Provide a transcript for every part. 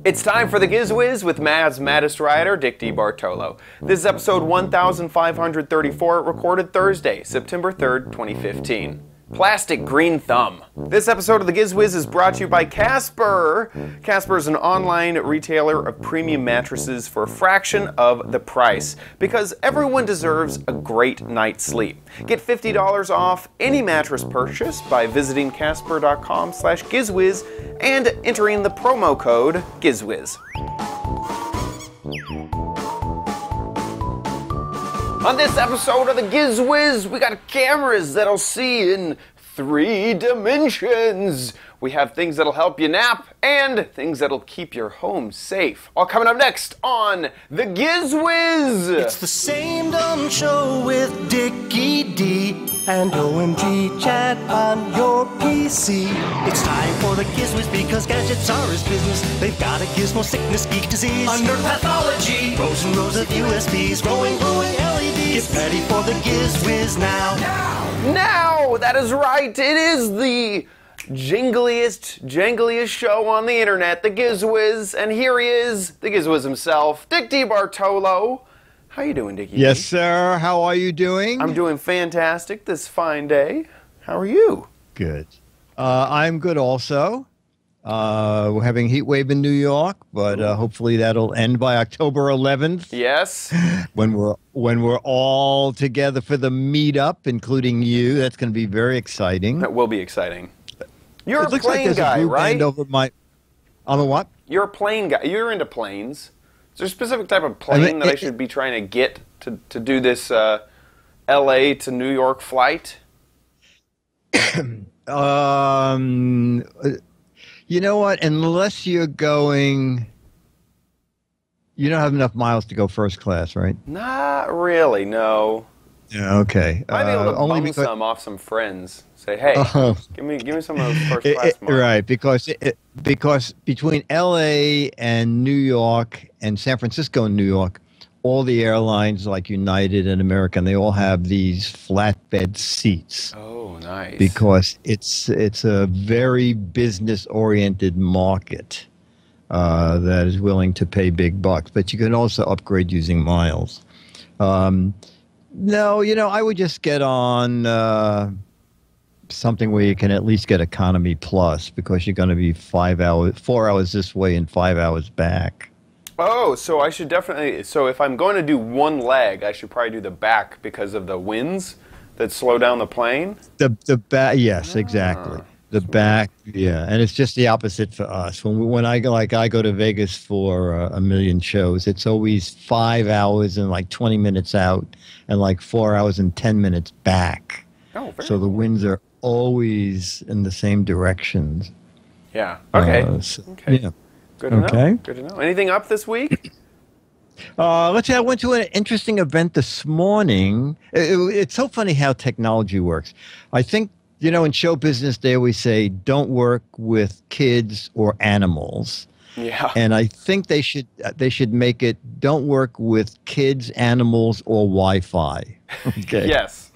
It's time for the Giz Wiz with Mad's maddest writer, Dick DeBartolo. This is episode 1534, recorded Thursday, September 3rd, 2015. Plastic Green Thumb. This episode of the Giz Wiz is brought to you by Casper. Casper is an online retailer of premium mattresses for a fraction of the price, because everyone deserves a great night's sleep. Get $50 off any mattress purchase by visiting casper.com/gizwiz and entering the promo code GizWiz. On this episode of the Giz Wiz, we got cameras that'll see in 3 dimensions. We have things that'll help you nap and things that'll keep your home safe. All coming up next on the Giz Wiz. It's the same dumb show with Dickie D and OMG chat on your PC. It's time for the Giz Wiz because gadgets are his business. They've got a gizmo sickness, geek disease, under pathology, rows and rows of USBs, glowing LEDs. Get ready for the Giz Wiz now. Now, that is right. It is the jangliest show on the internet, the Giz Wiz, and here he is, the Giz Wiz himself, Dick DeBartolo. How you doing, Dickie? Yes, sir. How are you doing? I'm doing fantastic this fine day. How are you? Good. I'm good also. We're having a heat wave in New York, but hopefully that'll end by October 11th. Yes. When we're all together for the meetup, including you. That's going to be very exciting. That will be exciting. You're a looks plane like guy, right? Over I'm a what? You're a plane guy. You're into planes. Is there a specific type of plane that I should be trying to get to do this L.A. to New York flight? You know what? Unless you're going, you don't have enough miles to go first class, right? Not really, no. Yeah, okay. Might be able to bum some off some friends. Say, hey, give me some of those first class miles. Right, because between L.A. and New York and San Francisco and New York, all the airlines like United and American, they all have these flatbed seats. Oh, nice. Because it's a very business-oriented market that is willing to pay big bucks. But you can also upgrade using miles. No, I would just get on something where you can at least get economy plus, because you're going to be 4 hours this way and 5 hours back. Oh, so I should definitely, so if I'm going to do one leg, I should probably do the back because of the winds that slow down the plane? The back, yes, exactly. The back, yeah, and it's just the opposite for us. When I go to Vegas for a million shows, it's always 5 hours and like 20 minutes out, and like 4 hours and 10 minutes back. Oh, very so the winds are always in the same directions. Yeah. Okay. Okay. Yeah. Good to know. Good to know. Anything up this week? Let's see. I went to an interesting event this morning. It's so funny how technology works. I think, in show business, they always say, don't work with kids or animals. Yeah. And I think they should make it, don't work with kids, animals, or Wi-Fi. Okay. Yes.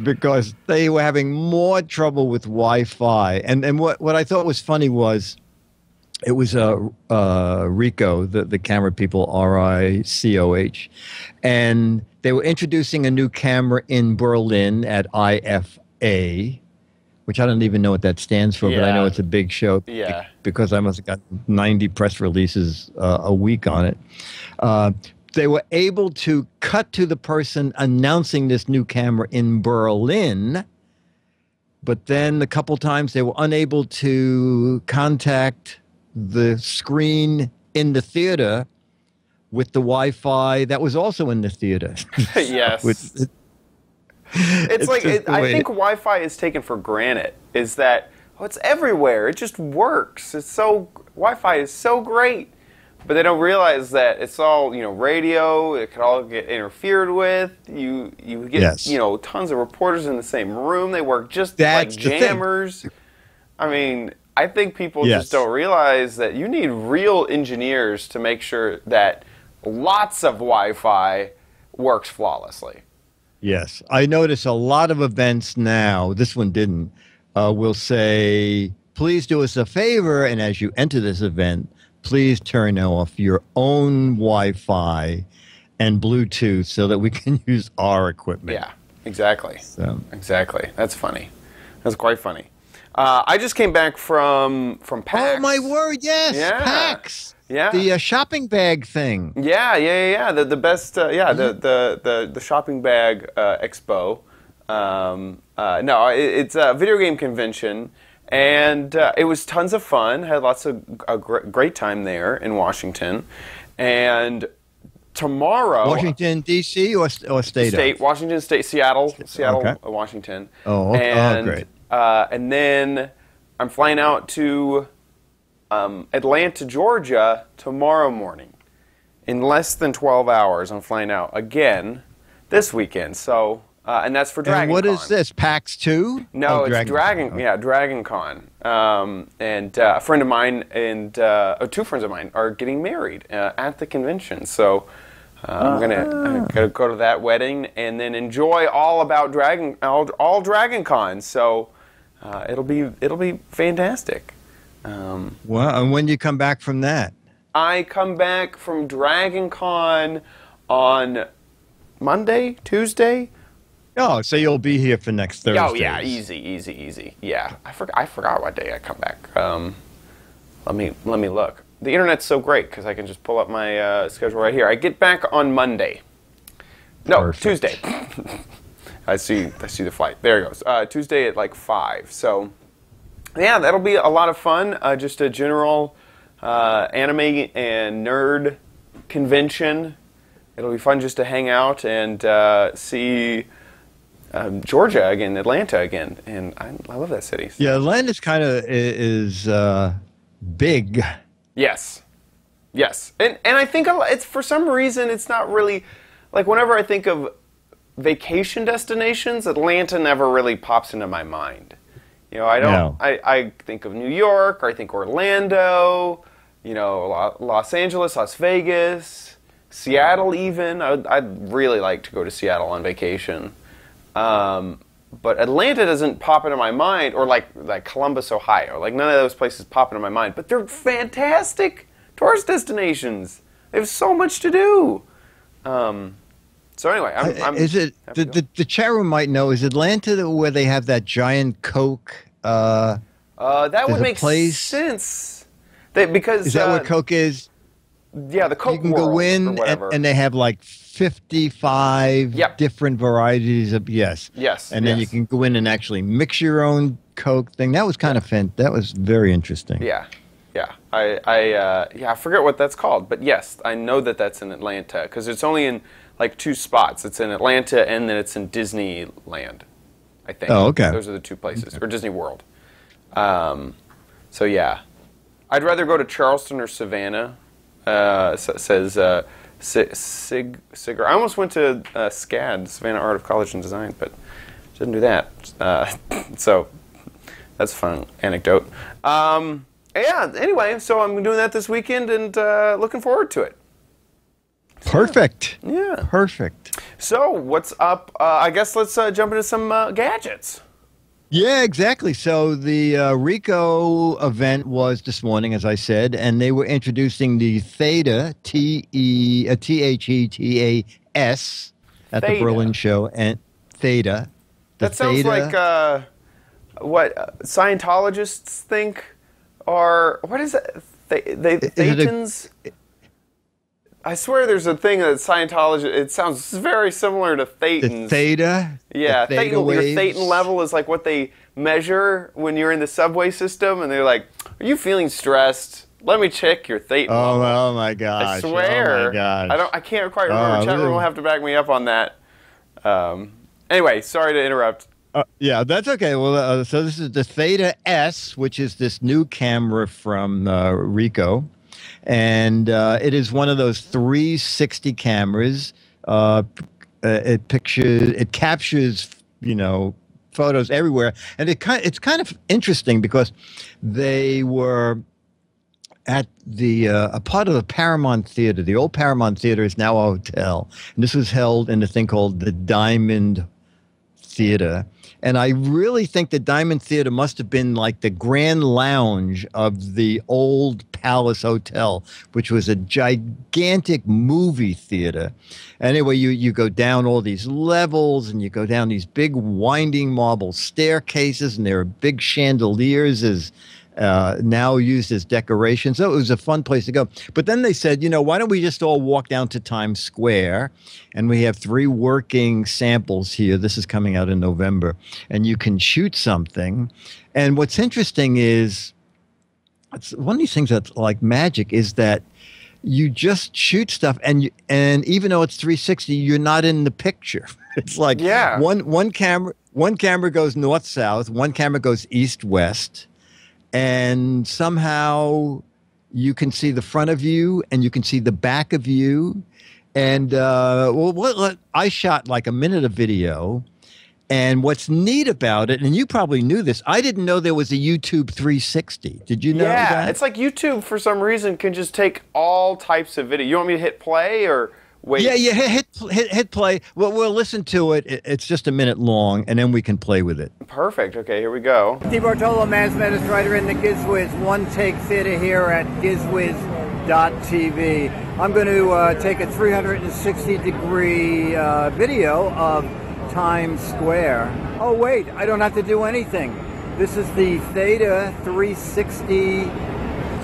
Because they were having more trouble with Wi-Fi. And what I thought was funny was, it was Ricoh, the camera people, RICOH, and they were introducing a new camera in Berlin at IFA, which I don't even know what that stands for, but I know it's a big show. Yeah. Because I must have got 90 press releases a week on it. They were able to cut to the person announcing this new camera in Berlin, but then a couple times they were unable to contact the screen in the theater with the Wi-Fi that was also in the theater. Yes. It's like, I think Wi-Fi is taken for granted, is that, it's everywhere. It just works. Wi-Fi is so great. But they don't realize that it's all, radio. It could all get interfered with. You get, tons of reporters in the same room. They work just like jammers. I mean, I think people just don't realize that you need real engineers to make sure that lots of Wi-Fi works flawlessly. Yes. I notice a lot of events now, this one didn't, will say please do us a favor, and as you enter this event, please turn off your own Wi-Fi and Bluetooth so that we can use our equipment. Yeah, exactly. So. Exactly. That's funny. That's quite funny. I just came back from PAX. Oh my word! Yes, Yeah. PAX. Yeah. The shopping bag thing. Yeah. The best. The shopping bag expo. No, it's a video game convention, and it was tons of fun. Had lots of great time there in Washington, and tomorrow. Washington D.C. or state? Washington State, Seattle, Okay. Washington. Oh, okay. And, Great. And then I'm flying out to Atlanta, Georgia tomorrow morning. In less than 12 hours, I'm flying out again this weekend. So, and that's for Dragon And what Con. is this? PAX 2? No, Oh, it's Dragon. Yeah, Dragon Con. And a friend of mine and two friends of mine are getting married at the convention. So I'm gonna go to that wedding and then enjoy all Dragon Con. So it'll be fantastic. Well, and when do you come back from that? I come back from Dragon Con on Monday, Tuesday. Oh, so you'll be here for next Thursday. Oh yeah, easy. Yeah, I forgot what day I come back. Let me look. The internet's so great because I can just pull up my schedule right here. I get back on Monday. No, Perfect. Tuesday. I see the flight. There it goes. Tuesday at like 5. So yeah, that'll be a lot of fun. Just a general anime and nerd convention. It'll be fun just to hang out and see Georgia again, Atlanta again, and I love that city. So. Yeah, Atlanta's kind of is big. Yes, and I think it's for some reason it's not really like whenever I think of vacation destinations, Atlanta never really pops into my mind. You know, I don't. No. I think of New York, or I think Orlando. You know, Los Angeles, Las Vegas, Seattle. Even I'd really like to go to Seattle on vacation. But Atlanta doesn't pop into my mind, or like Columbus, Ohio. Like none of those places pop into my mind. But they're fantastic tourist destinations. They have so much to do. So anyway, I'm is it the chat room might know? Is Atlanta where they have that giant Coke? that would make place? sense. Because Is that what Coke is? Yeah, the Coke You can World go in or whatever. and they have like 55 Yep. different varieties of Yes, and then you yes. can go in and actually mix your own Coke thing. That was kind of that was very interesting. Yeah. I forget what that's called, but yes, I know that that's in Atlanta because it's only in like 2 spots. It's in Atlanta and then it's in Disneyland, I think. Oh, okay. Those are the 2 places, or Disney World. So yeah, I'd rather go to Charleston or Savannah. Says Sigger. I almost went to SCAD, Savannah Art of College and Design, but didn't do that. So that's a fun anecdote. Yeah. Anyway, so I'm doing that this weekend and looking forward to it. Perfect. Yeah. Perfect. So what's up? I guess let's jump into some gadgets. Yeah, exactly. So the Rico event was this morning, as I said, and they were introducing the Theta, Thetas, at the Theta. Berlin show, and Theta. The That sounds Theta- like what Scientologists think, or what is it? Thetans? I swear there's a thing that Scientology, it sounds very similar to the Thetans. Theta. Yeah, the Theta your waves. Thetan level is like what they measure when you're in the subway system, and they're like, "Are you feeling stressed? Let me check your Thetan level." Oh my gosh! I swear. Oh my gosh! I can't quite remember. Chat room will have to back me up on that. Anyway, sorry to interrupt. Yeah, that's okay. Well, so this is the Theta S, which is this new camera from Ricoh, and it is one of those 360 cameras. It captures, photos everywhere, and it's kind of interesting because they were at a part of the Paramount Theater. The old Paramount Theater is now a hotel, and this was held in a thing called the Diamond Theater. And I really think the Diamond Theater must have been like the Grand Lounge of the old Palace Hotel, which was a gigantic movie theater. Anyway, you go down all these levels and you go down these big winding marble staircases, and there are big chandeliers as now used as decoration. So it was a fun place to go. But then they said, why don't we just all walk down to Times Square? And we have 3 working samples here. This is coming out in November. And you can shoot something. And what's interesting is, it's one of these things that's like magic, is that you just shoot stuff, and even though it's 360, you're not in the picture. It's like one camera goes north south, one camera goes east west, and somehow you can see the front of you and you can see the back of you. And I shot like a minute of video. And what's neat about it, and you probably knew this, I didn't know there was a YouTube 360. Did you know that? Yeah, it's like YouTube for some reason can just take all types of video. You want me to hit play or wait? Yeah, hit play. Well, we'll listen to it. It's just a minute long, and then we can play with it. Perfect. Okay, here we go. Steve Bartolo, Man's Menace writer in the Giz Wiz One Take Theater here at GizWiz.tv. I'm going to take a 360-degree video of Times Square. Oh wait, I don't have to do anything. This is the Theta 360.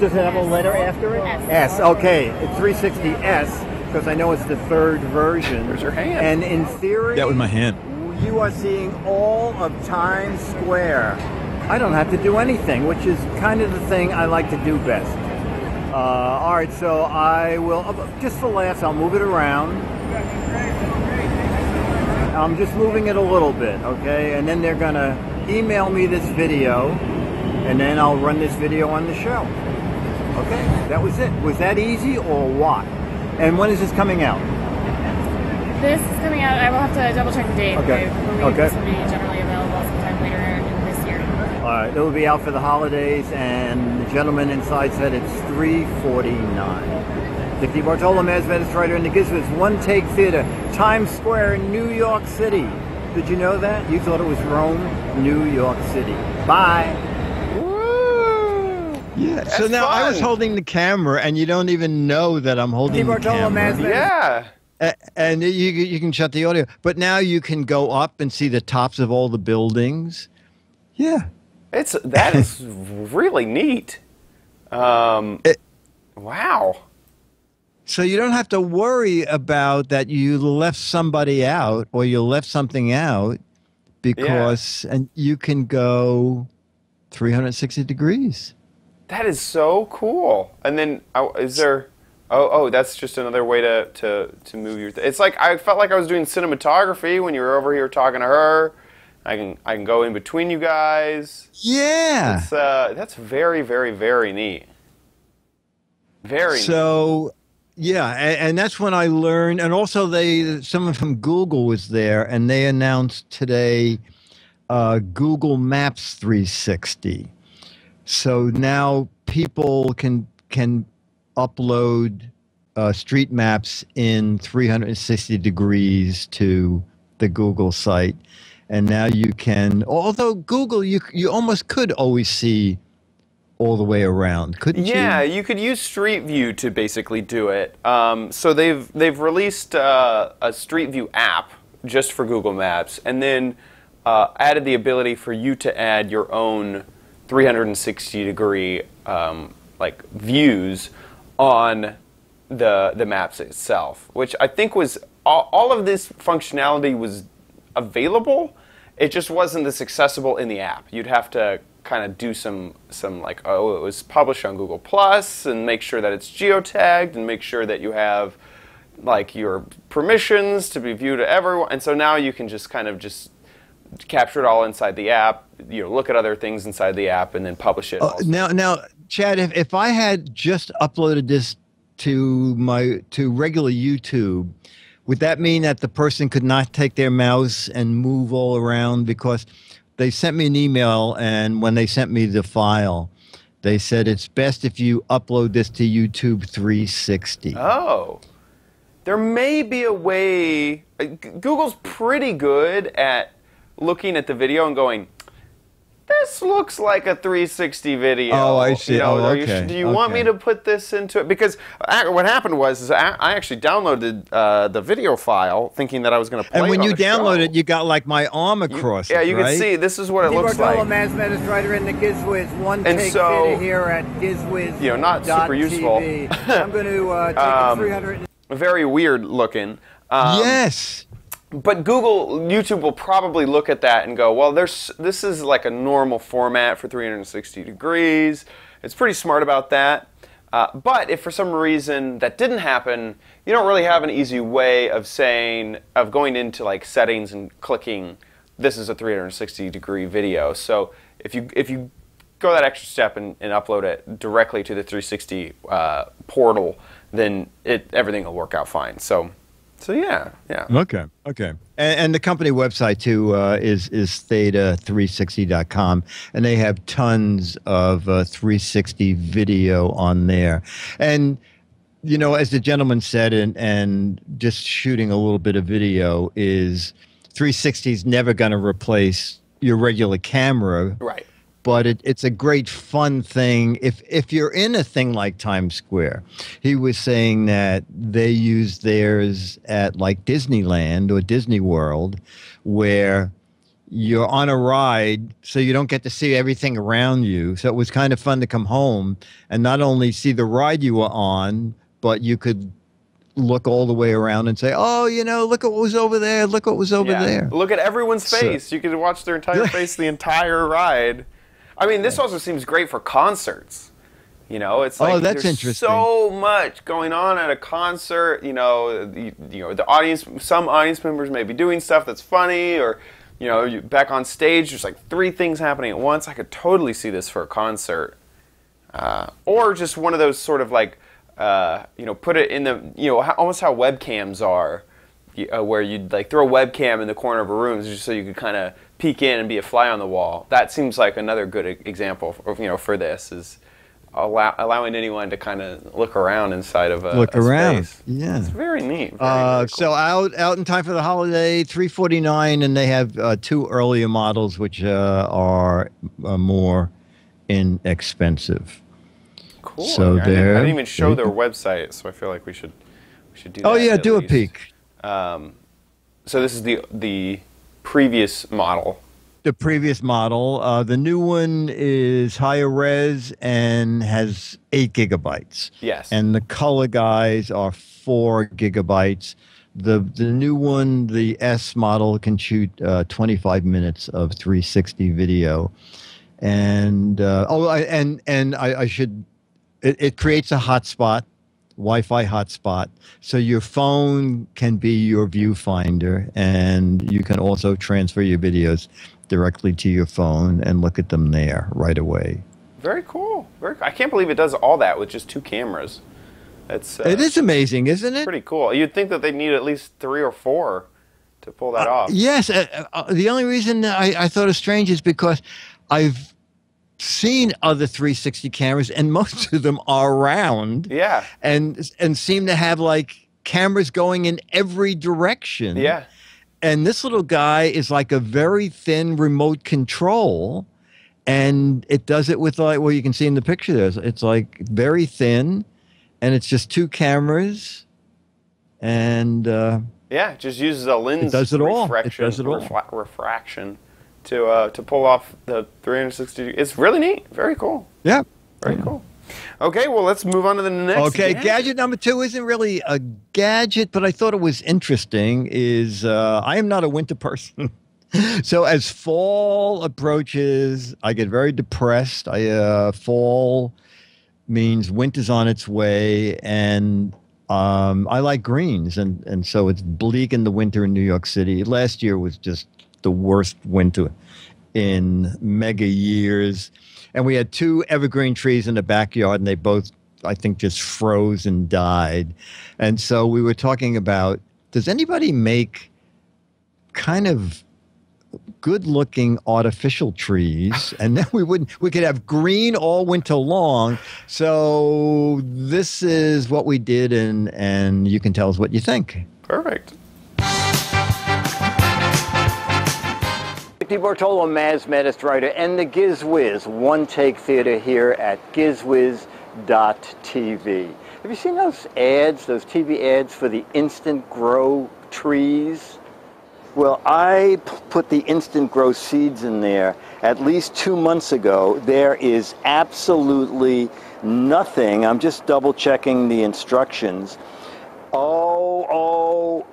Does it have a letter after it? S. Okay, it's 360S because I know it's the 3rd version. There's your hand. And in theory, That was my hand. you are seeing all of Times Square. I don't have to do anything, which is kind of the thing I like to do best. All right, so I will, just for laughs, I'll move it around. I'm just moving it a little bit, okay? And then they're gonna email me this video, and then I'll run this video on the show. Okay, that was it. Was that easy or what? And when is this coming out? This is coming out, I will have to double check the date. Okay. I believe this will be generally available sometime later in this year. All right, it'll be out for the holidays, and the gentleman inside said it's $349. Dickie Bartolo, Man's Menace writer in the Giz Wiz One Take Theater, Times Square in New York City. Did you know that? You thought it was Rome, New York City. Bye. Woo! Yeah. So now fun. I was holding the camera, and you don't even know that I'm holding Dickie the Bartolo, Man's camera. Menace. Yeah. And you can shut the audio. But now you can go up and see the tops of all the buildings. Yeah. That is really neat. Wow. So you don't have to worry about that you left somebody out or you left something out because and you can go 360 degrees. That is so cool. And then is there oh that's just another way to move your it's like I felt like I was doing cinematography when you were over here talking to her. I can go in between you guys. Yeah. That's very, very, very neat. Very neat. So yeah, and that's when I learned, and also someone from Google was there, and they announced today Google Maps 360. So now people can upload street maps in 360 degrees to the Google site, and now you can. Although Google, you almost could always see all the way around, couldn't you? Yeah, you could use Street View to basically do it. So they've released a Street View app just for Google Maps, and then added the ability for you to add your own 360-degree like views on the maps itself, which I think was all of this functionality was available. It just wasn't this accessible in the app. You'd have to kind of do some like, oh, it was published on Google Plus, and make sure that it's geotagged, and make sure that you have like your permissions to be viewed to everyone. And so now you can just kind of just capture it all inside the app. Look at other things inside the app, and then publish it. Now, Chad, if I had just uploaded this to regular YouTube, would that mean that the person could not take their mouse and move all around? Because they sent me an email, and when they sent me the file, they said it's best if you upload this to YouTube 360. Oh. There may be a way. Google's pretty good at looking at the video and going, this looks like a 360 video. Oh, I see. Do you want me to put this into it? Because what happened was I actually downloaded the video file thinking that I was going to play it. And when you download it, you got like my arm across it, you right? can see this is what it looks like. Man's Madness Writer in the Giz Wiz. One And take so, video here at Giz Wiz. not super useful. I'm going to take 300. Very weird looking. Yes. But YouTube will probably look at that and go, well, this is like a normal format for 360 degrees. It's pretty smart about that. But if for some reason that didn't happen, you don't really have an easy way of going into like settings and clicking, this is a 360 degree video. So if you go that extra step and upload it directly to the 360 portal, then everything will work out fine. So yeah. Okay. And the company website too is theta360.com, and they have tons of 360 video on there. And as the gentleman said, and just shooting a little bit of video is 360 is never going to replace your regular camera, right? But it's a great fun thing if you're in a thing like Times Square. He was saying that they use theirs at like Disneyland or Disney World, where you're on a ride, so you don't get to see everything around you. So it was kind of fun to come home and not only see the ride you were on, but you could look all the way around and say, oh, look what was over there. Look what was over there. Look at everyone's face. You could watch their entire face the entire ride. I mean, this also seems great for concerts. It's like that's there's interesting. So much going on at a concert. The audience, some audience members may be doing stuff that's funny, or back on stage, there's like 3 things happening at once. I could totally see this for a concert, or just one of those sort of like, put it in the, almost how webcams are, where you'd like throw a webcam in the corner of a room just so you could kind of peek in and be a fly on the wall. That seems like another good example of, for this is allowing anyone to kind of look around inside of a space. Yeah, it's very neat. Very cool. So out in time for the holiday, $349, and they have 2 earlier models which are more inexpensive. Cool. So I didn't even show their website, so I feel like we should do that. Oh yeah, do least. a peek. So this is the previous model. The previous model. The new one is higher res and has 8 gigabytes. Yes. And the color guys are 4 gigabytes. The new one, the S model, can shoot 25 minutes of 360 video. And I should. It creates a hotspot, Wi-Fi hotspot, so your phone can be your viewfinder, and you can also transfer your videos directly to your phone and look at them there right away. Very cool. I can't believe it does all that with just 2 cameras. It is amazing, isn't it? Pretty cool. You'd think that they'd need at least 3 or 4 to pull that off. Yes. The only reason I thought it strange is because I've seen other 360 cameras, and most of them are round. Yeah. And seem to have like cameras going in every direction. Yeah. And this little guy is like a very thin remote control, and it does it with like, well, you can see in the picture there, it's like very thin, and it's just 2 cameras, and yeah, it just uses a lens. It does it all. Refraction to pull off the 360. It's really neat. Very cool. Yeah. Very cool. Okay, well, let's move on to the next. Okay, gadget number 2 isn't really a gadget, but I thought it was interesting. I am not a winter person. So as fall approaches, I get very depressed. Fall means winter's on its way, and I like greens, and so it's bleak in the winter in New York City. Last year was just the worst winter in mega years. And we had 2 evergreen trees in the backyard, and they both, I think, just froze and died. And so we were talking about, does anybody make kind of good-looking artificial trees? And then we could have green all winter long. So this is what we did, and you can tell us what you think. Perfect. Dick DeBartolo, Maz Maddest Writer, and the Giz Wiz One Take Theater here at gizwiz.tv. Have you seen those ads, those TV ads for the instant grow trees? Well, I put the instant grow seeds in there at least 2 months ago. There is absolutely nothing. I'm just double checking the instructions. Oh,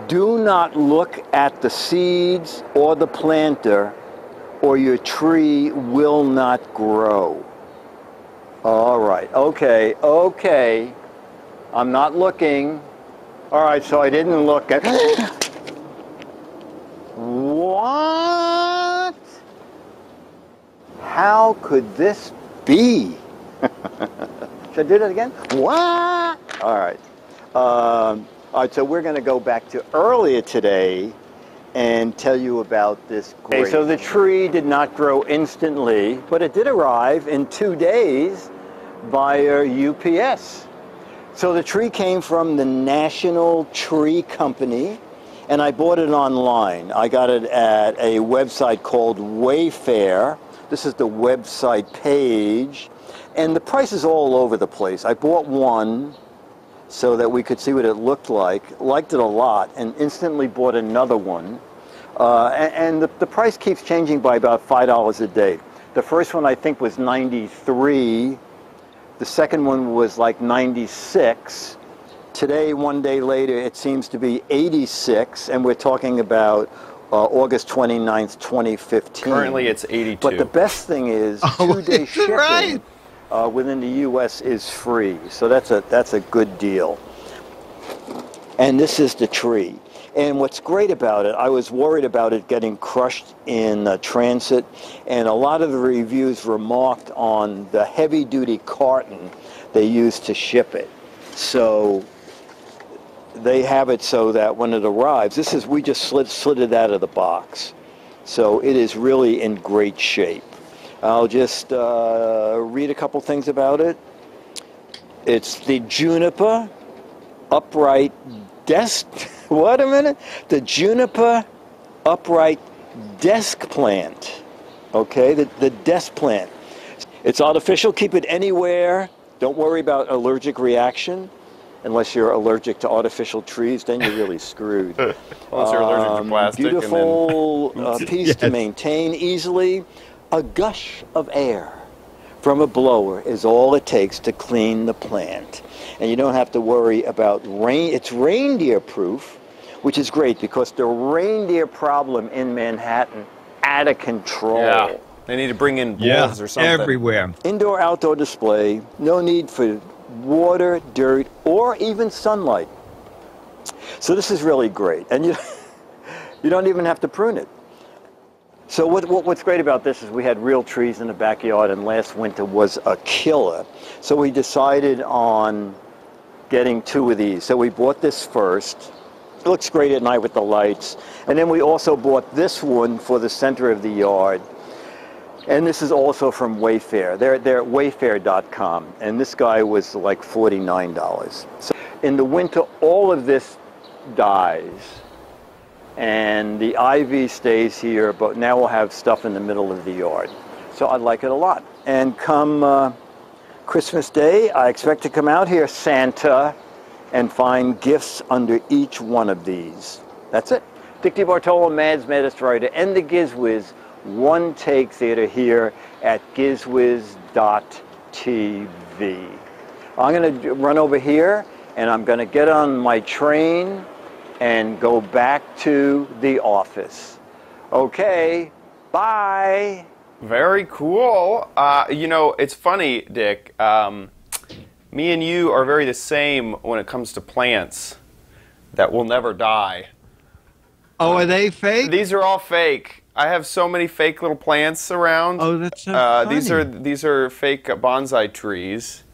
do not look at the seeds or the planter or your tree will not grow. All right, okay. I'm not looking. All right, so I didn't look at... What? How could this be? Should I do that again? What? All right. All right, so we're going to go back to earlier today and tell you about this great... Okay, so the tree did not grow instantly, but it did arrive in 2 days via UPS. So the tree came from the National Tree Company, and I bought it online. I got it at a website called Wayfair. This is the website page, and the price is all over the place. I bought one so that we could see what it looked like, liked it a lot, and instantly bought another one. And the price keeps changing by about $5 a day. The first one I think was $93. The second one was like $96. Today, 1 day later, it seems to be $86, and we're talking about August 29th, 2015. Currently, it's $82. But the best thing is 2-day shipping within the U.S. is free, so that's a good deal. And this is the tree. And what's great about it, I was worried about it getting crushed in transit, and a lot of the reviews remarked on the heavy-duty carton they used to ship it. So they have it so that when it arrives, we just slid it out of the box. So it is really in great shape. I'll just read a couple things about it. It's the juniper upright desk... What a minute. The juniper upright desk plant. Okay, the desk plant. It's artificial. Keep it anywhere. Don't worry about allergic reaction. Unless you're allergic to artificial trees, then you're really screwed. Unless you're allergic to plastic. Beautiful piece to maintain easily. A gush of air from a blower is all it takes to clean the plant. And you don't have to worry about rain. It's reindeer proof, which is great because the reindeer problem in Manhattan out of control. Yeah. They need to bring in wolves or something. Everywhere. Indoor outdoor display, no need for water, dirt, or even sunlight. So this is really great. And you don't even have to prune it. So what's great about this is we had real trees in the backyard, and last winter was a killer. So we decided on getting 2 of these. So we bought this first. It looks great at night with the lights. And then we also bought this one for the center of the yard. And this is also from Wayfair. They're at wayfair.com. And this guy was like $49. So in the winter, all of this dies. And the ivy stays here, but now we'll have stuff in the middle of the yard. So I like it a lot. And come Christmas Day, I expect to come out here, Santa, and find gifts under each one of these. That's it. Dick DeBartolo, Mads Maddest Writer, and the Giz Wiz One Take Theater here at gizwiz.tv. I'm going to run over here, and I'm going to get on my train and go back to the office. Okay, bye. Very cool. You know, it's funny, Dick. Me and you are very the same when it comes to plants that will never die. Oh, are they fake? These are all fake. I have so many fake little plants around. Oh, that's so funny. These are fake bonsai trees.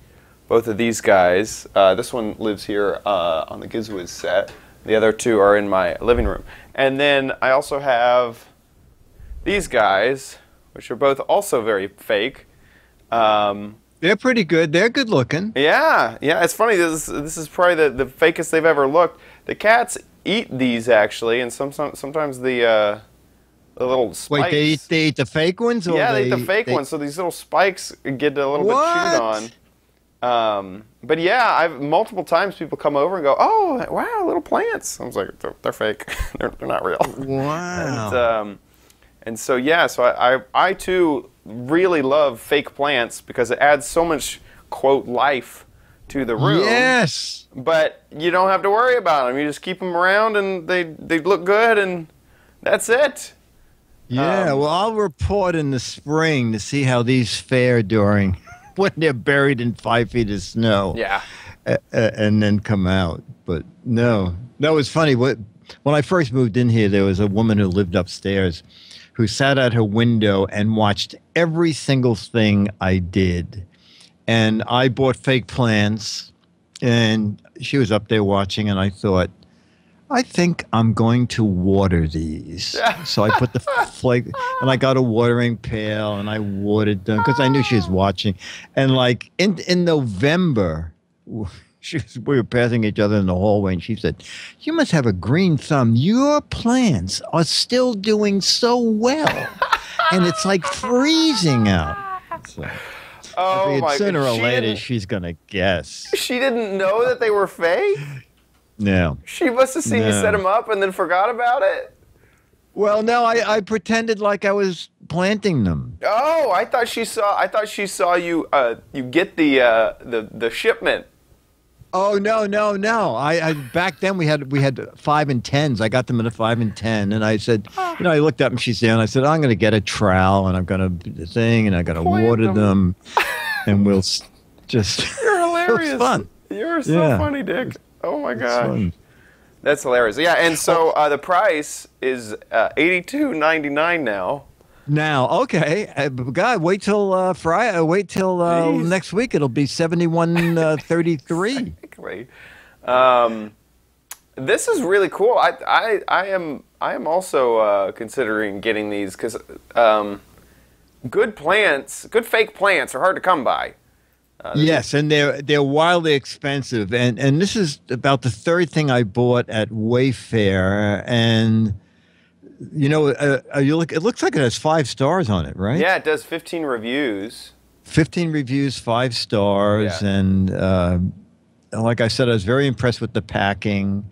Both of these guys. This one lives here on the Giz Wiz set. The other 2 are in my living room. And then I also have these guys, which are both also very fake. They're pretty good. They're good looking. Yeah. It's funny. This is probably the fakest they've ever looked. The cats eat these actually, and sometimes the little spikes. Wait, they eat the fake ones? Or yeah, they eat the fake ones. So these little spikes get a little bit chewed on. But yeah, I've multiple times people come over and go, "Oh, wow, little plants." I was like, "They're fake. they're not real." Wow. And so yeah, so I too really love fake plants because it adds so much quote life to the room. Yes. But you don't have to worry about them. You just keep them around, and they look good, and that's it. Yeah, well, I'll report in the spring to see how these fare during when they're buried in 5 feet of snow. Yeah. And then come out. But no, it's funny. When I first moved in here, there was a woman who lived upstairs who sat at her window and watched every single thing I did. And I bought fake plants, and she was up there watching, and I thought, I think I'm going to water these. So I put the flake, and I got a watering pail, and I watered them because I knew she was watching. And like in November, we were passing each other in the hallway, and she said, "You must have a green thumb. Your plants are still doing so well, and it's like freezing out." So, oh my! Sooner or later, she's gonna guess. She didn't know that they were fake. No. She must have seen you set them up and then forgot about it. Well, no, I pretended like I was planting them. Oh, I thought she saw you. You get the shipment. Oh no! I back then we had 5 and 10s. I got them at a 5 and 10, and I said, I looked up and she's there, and I said, I'm going to get a trowel and I'm going to do the thing, and I'm going to water them, and we'll just. You're hilarious. It was fun. You're so funny, Dick. Oh my gosh, that's hilarious. Yeah, and so the price is $82.99 now. Now, okay, God, wait till Friday. Wait till next week. It'll be $71.33. Exactly. This is really cool. I am also considering getting these because good fake plants are hard to come by. Yes, and they're wildly expensive, and this is about the third thing I bought at Wayfair, and it looks like it has 5 stars on it, right? Yeah, it does. 15 reviews. 15 reviews, 5 stars, and like I said, I was very impressed with the packing,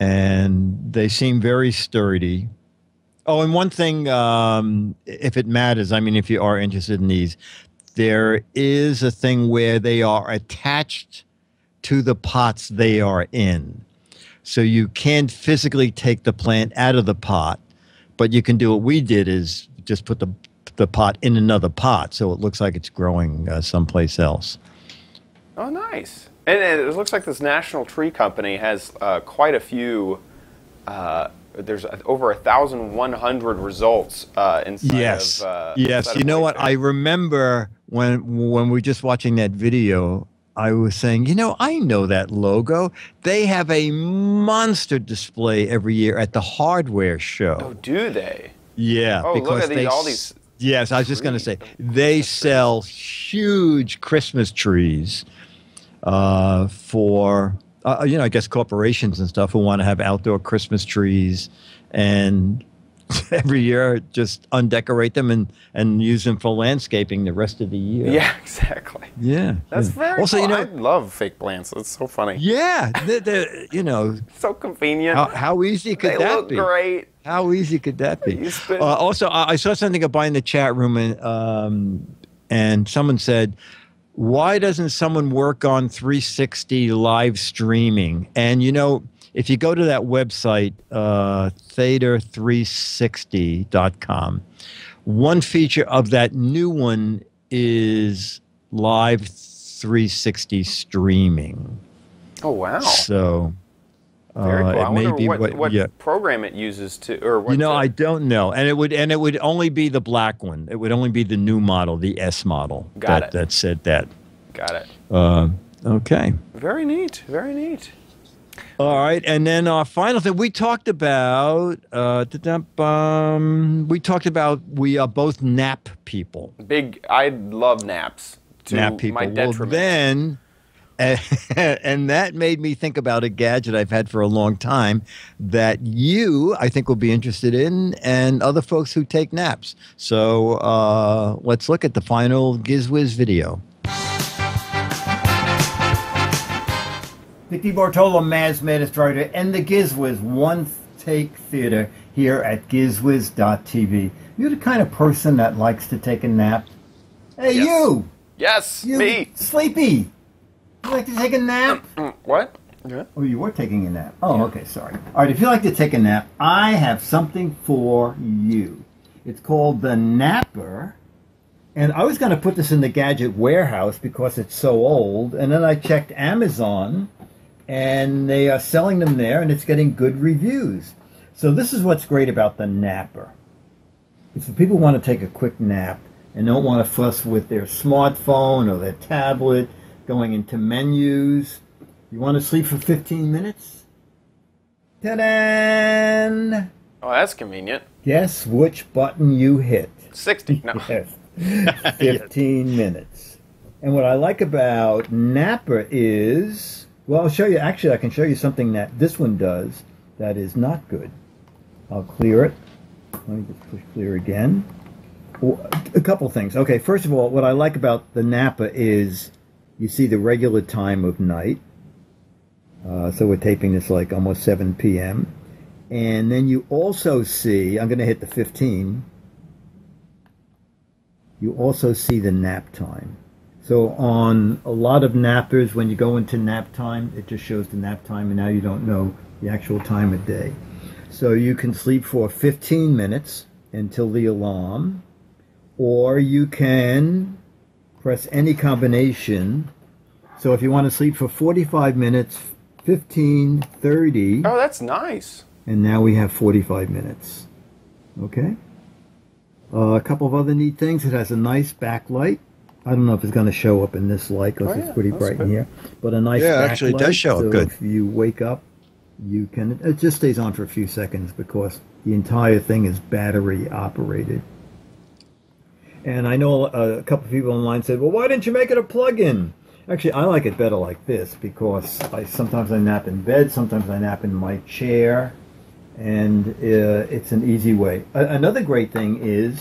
and they seem very sturdy. Oh, and one thing, if it matters, I mean, if you are interested in these. There is a thing where they are attached to the pots they are in. So you can't physically take the plant out of the pot, but you can do what we did is just put the pot in another pot so it looks like it's growing someplace else. Oh, nice. And it looks like this National Tree Company has quite a few there's over 1,100 results inside yes. of yes. You know what? I remember when we were just watching that video, I was saying, I know that logo. They have a monster display every year at the hardware show. Oh, do they? Yeah. Oh, because look at all these. Yes, I was just going to say, they sell huge Christmas trees for... I guess corporations and stuff who want to have outdoor Christmas trees, and every year just undecorate them and use them for landscaping the rest of the year. Yeah, exactly. Yeah, that's very. Also, cool. I love fake plants. It's so funny. Yeah, they're so convenient. How easy could that be? They look great. How easy could that be? Also, I saw something about in the chat room, and someone said, why doesn't someone work on 360 live streaming? And, if you go to that website, theta360.com, one feature of that new one is live 360 streaming. Oh, wow. So... Very cool. I wonder what program program it uses to, or what. I don't know, and it would only be the black one. It would only be the new model, the S model. That said that. Got it. Okay. Very neat. Very neat. All right, and then our final thing we talked about. We are both nap people. I love naps. Nap people. My detriment. Well, And that made me think about a gadget I've had for a long time that you, I think, will be interested in, and other folks who take naps. So let's look at the final Giz Wiz video. Dick Bartolo, Mads Writer, and the Giz Wiz One Take Theater here at gizwiz.tv. You're the kind of person that likes to take a nap. Hey, Yes. you! Yes, You me. sleepy! You like to take a nap? What? Yeah. Oh, you were taking a nap. Oh, okay, sorry. All right, if you like to take a nap, I have something for you. It's called the Napper. And I was going to put this in the gadget warehouse because it's so old. And then I checked Amazon, and they are selling them there, and it's getting good reviews. So this is what's great about the Napper. If people want to take a quick nap and don't want to fuss with their smartphone or their tablet, going into menus. You want to sleep for 15 minutes? Ta-da! Oh, that's convenient. Guess which button you hit? 60. No. Yes. 15 minutes. And what I like about Napper is, well, I'll show you, actually I can show you something that this one does that is not good. I'll clear it. Let me just push clear again. Well, a couple things. Okay, first of all, what I like about the Napper is you see the regular time of night. So we're taping this like almost 7 p.m. And then you also see, I'm going to hit the 15. You also see the nap time. So on a lot of nappers, when you go into nap time, it just shows the nap time, and now you don't know the actual time of day. So you can sleep for 15 minutes until the alarm, or you can press any combination. So if you want to sleep for 45 minutes, 15, 30. Oh, that's nice. And now we have 45 minutes. Okay? A couple of other neat things. It has a nice backlight. I don't know if it's going to show up in this light because it's pretty bright in here. But a nice backlight. Actually, it does show up so good. if you wake up, you can... It just stays on for a few seconds because the entire thing is battery operated. And I know a couple of people online said, well, why didn't you make it a plug-in? Actually, I like it better like this because sometimes I nap in bed, sometimes I nap in my chair, and it's an easy way. Another great thing is,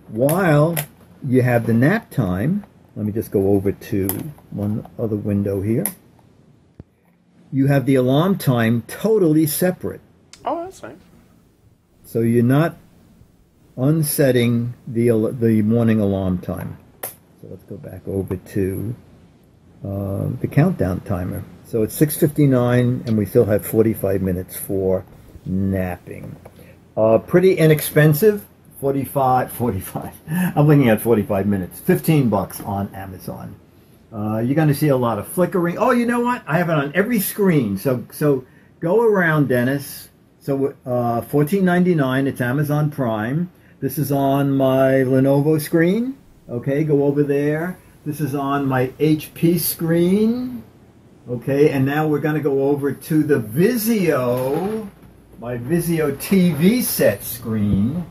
while you have the nap time, let me just go over to one other window here, you have the alarm time totally separate. Oh, that's nice. So you're not unsetting the morning alarm time. So let's go back over to the countdown timer. So it's 6:59, and we still have 45 minutes for napping. Pretty inexpensive. 45. I'm looking at 45 minutes. $15 on Amazon. You're going to see a lot of flickering. Oh, you know what? I have it on every screen. So go around, Dennis. So $14.99. It's Amazon Prime. This is on my Lenovo screen. Okay, go over there. This is on my HP screen. Okay, and now we're going to go over to the Vizio, my Vizio TV set screen.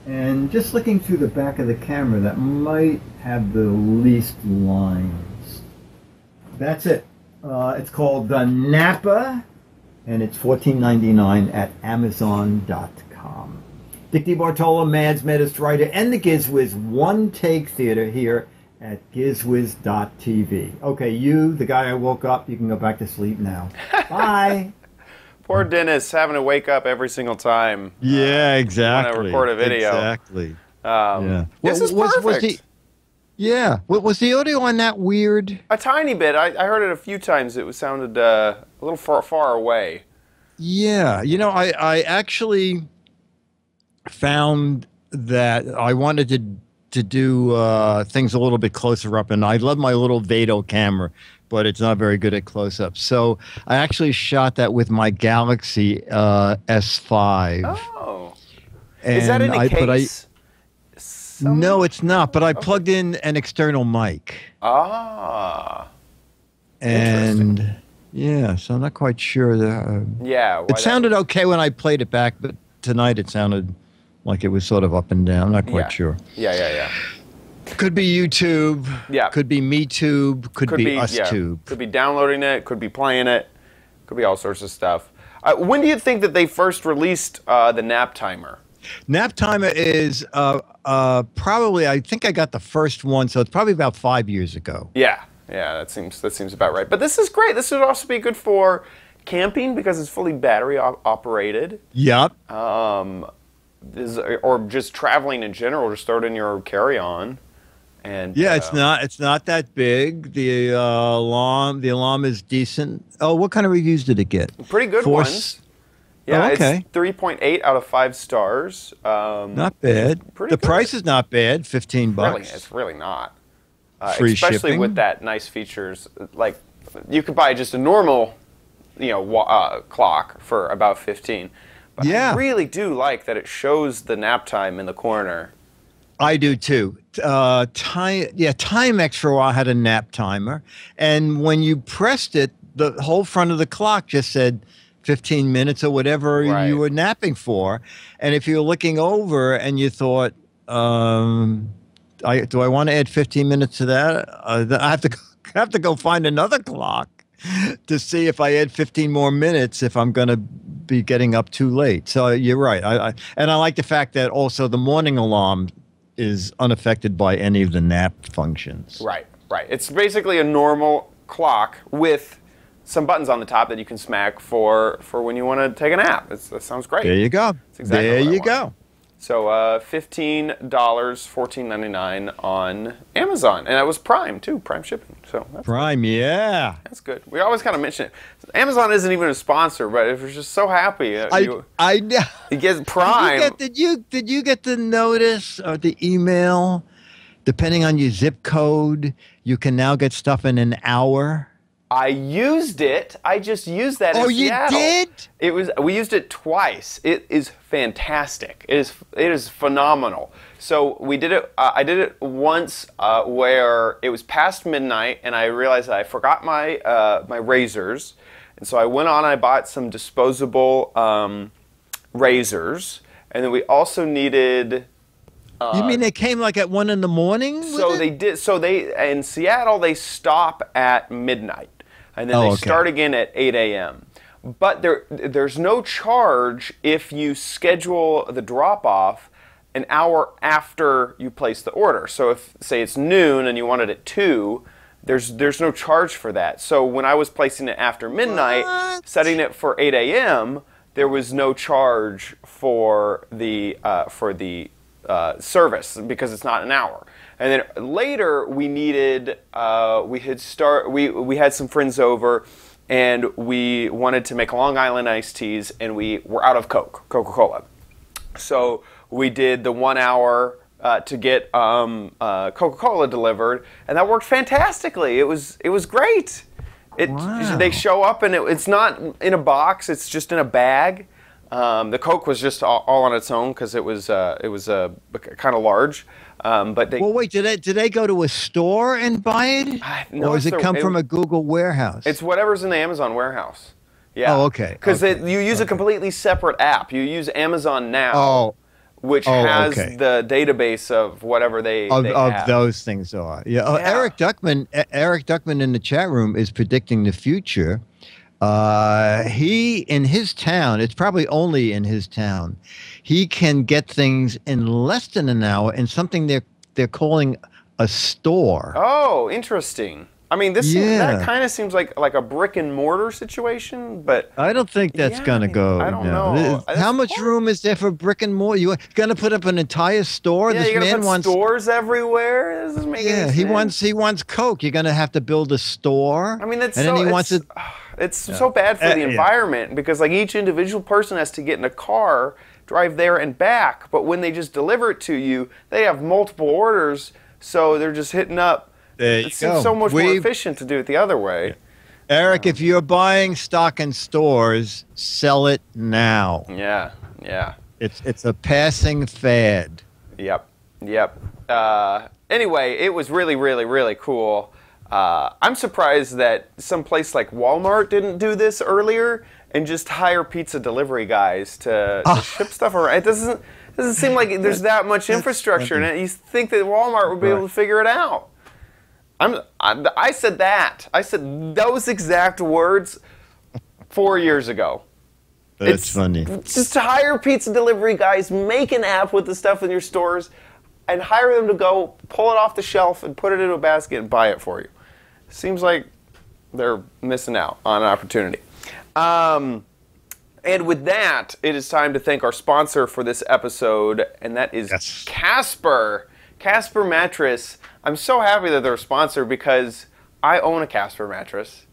And just looking through the back of the camera, that might have the least lines. That's it. It's called the Napper, and it's $14.99 at Amazon.com. Dick DeBartolo, Mads Writer, and the Giz Wiz One Take Theater here at gizwiz.tv. Okay, you, the guy I woke up, you can go back to sleep now. Bye. Poor Dennis having to wake up every single time. Yeah, exactly. Want to record a video. Exactly. Yeah. This is Was perfect. was the audio on that weird? A tiny bit. I heard it a few times. It sounded a little far away. Yeah, I actually found that I wanted to do things a little bit closer up, and I love my little Vado camera, but it's not very good at close-ups. So I actually shot that with my Galaxy S5. Oh. And Is that in a case? No, it's not, but I plugged in an external mic. Ah. And yeah, so I'm not quite sure. Yeah. It sounded okay when I played it back, but tonight it sounded like it was sort of up and down. Not quite sure. Yeah. Could be YouTube. Yeah. Could be MeTube. Could be UsTube. Could be downloading it. Could be playing it. Could be all sorts of stuff. When do you think that they first released the nap timer? Nap timer is probably, I think I got the first one, so it's probably about 5 years ago. Yeah, that seems about right. But this is great. This would also be good for camping because it's fully battery operated. Yep. Or just traveling in general. Just throw it in your carry-on. And yeah, it's not that big. The alarm is decent. Oh, what kind of reviews did it get? Pretty good ones. Yeah, okay. It's 3.8 out of 5 stars. Not bad. Pretty the good. Price is not bad. $15. Really, it's really not. Free especially shipping. with that nice features. Like, you could buy just a normal, clock for about 15. But yeah. I really do like that it shows the nap time in the corner. I do too. Timex for a while had a nap timer, and when you pressed it, the whole front of the clock just said 15 minutes or whatever you were napping for. And if you're looking over and you thought, do I want to add 15 minutes to that? I have to go find another clock to see if I add 15 more minutes if I'm going to be getting up too late. So you're right. And I like the fact that also the morning alarm is unaffected by any of the nap functions. Right. It's basically a normal clock with some buttons on the top that you can smack for when you want to take a nap. That sounds great. There you go. That's exactly there what I you want. go. So $15, $14.99 on Amazon, and that was Prime too, Prime shipping. So that's Prime, yeah. That's good. We always kind of mention it. Amazon isn't even a sponsor, but if you're just so happy, I know. You get Prime. Did you get the notice or the email? Depending on your zip code, you can now get stuff in an hour. I used it. I just used that in Seattle. You did? We used it twice. It is fantastic. It is phenomenal. So we did it. I did it once where it was past midnight, and I realized that I forgot my my razors, and so I went on and I bought some disposable razors, and then we also needed. You mean they came like at 1 a.m? So they did. So they in Seattle they stop at midnight, and then they start again at 8 a.m. But there's no charge if you schedule the drop off an hour after you place the order. So if say it's noon and you want it at 2, there's no charge for that. So when I was placing it after midnight, setting it for 8 a.m., there was no charge for the service because it's not an hour. And then later we needed we had some friends over and we wanted to make Long Island iced teas and we were out of Coca-Cola. So we did the 1 hour to get Coca-Cola delivered, and that worked fantastically. It was great. They show up and it's not in a box, it's just in a bag. The Coke was just all on its own because it was kind of large. But well, wait, did they go to a store and buy it? No, or does it come from a Google warehouse? It's whatever's in the Amazon warehouse. Yeah. Oh, okay. Because you use a completely separate app. You use Amazon Now, which has the database of whatever they have. Of those things are. Yeah. Eric Duckman in the chat room is predicting the future. He, in his town, it's probably only in his town, he can get things in less than an hour in something they're calling a store. Oh, interesting. I mean, that kind of seems like a brick and mortar situation, but I don't think that's gonna go. I don't know. How much room is there for brick and mortar? You're gonna put up an entire store? Yeah, you're gonna put stores everywhere. This doesn't make any sense. he wants Coke. You're gonna have to build a store. I mean, it's Yeah. so bad for the environment because like each individual person has to get in a car, drive there and back. But when they just deliver it to you, they have multiple orders, so they're just hitting up. It seems so much more efficient to do it the other way. Eric, if you're buying stock in stores, sell it now. Yeah. It's a passing fad. Yep. Anyway, it was really, really, really cool. I'm surprised that some place like Walmart didn't do this earlier and just hire pizza delivery guys to ship stuff around. This Doesn't seem like there's that much infrastructure in it. You think that Walmart would be able to figure it out. I said that. I said those exact words 4 years ago. That's funny. Just hire pizza delivery guys, make an app with the stuff in your stores, and hire them to go pull it off the shelf and put it in a basket and buy it for you. Seems like they're missing out on an opportunity. And with that, it is time to thank our sponsor for this episode, and that is Casper. Casper Mattress. I'm so happy that they're a sponsor because I own a Casper mattress.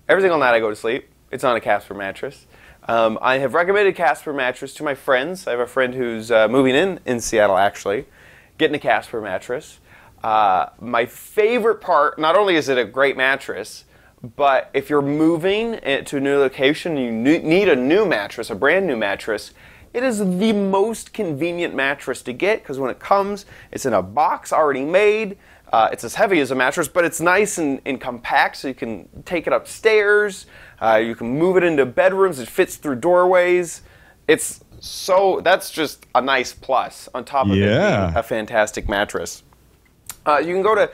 Every single night I go to sleep, it's on a Casper mattress. I have recommended Casper mattress to my friends. I have a friend who's moving in Seattle, actually, getting a Casper mattress. My favorite part, not only is it a great mattress, but if you're moving to a new location and you need a new mattress, a brand new mattress, it is the most convenient mattress to get because when it comes, it's in a box already made. It's as heavy as a mattress, but it's nice and compact, so you can take it upstairs. You can move it into bedrooms. It fits through doorways. That's just a nice plus on top of it being a fantastic mattress. You can go to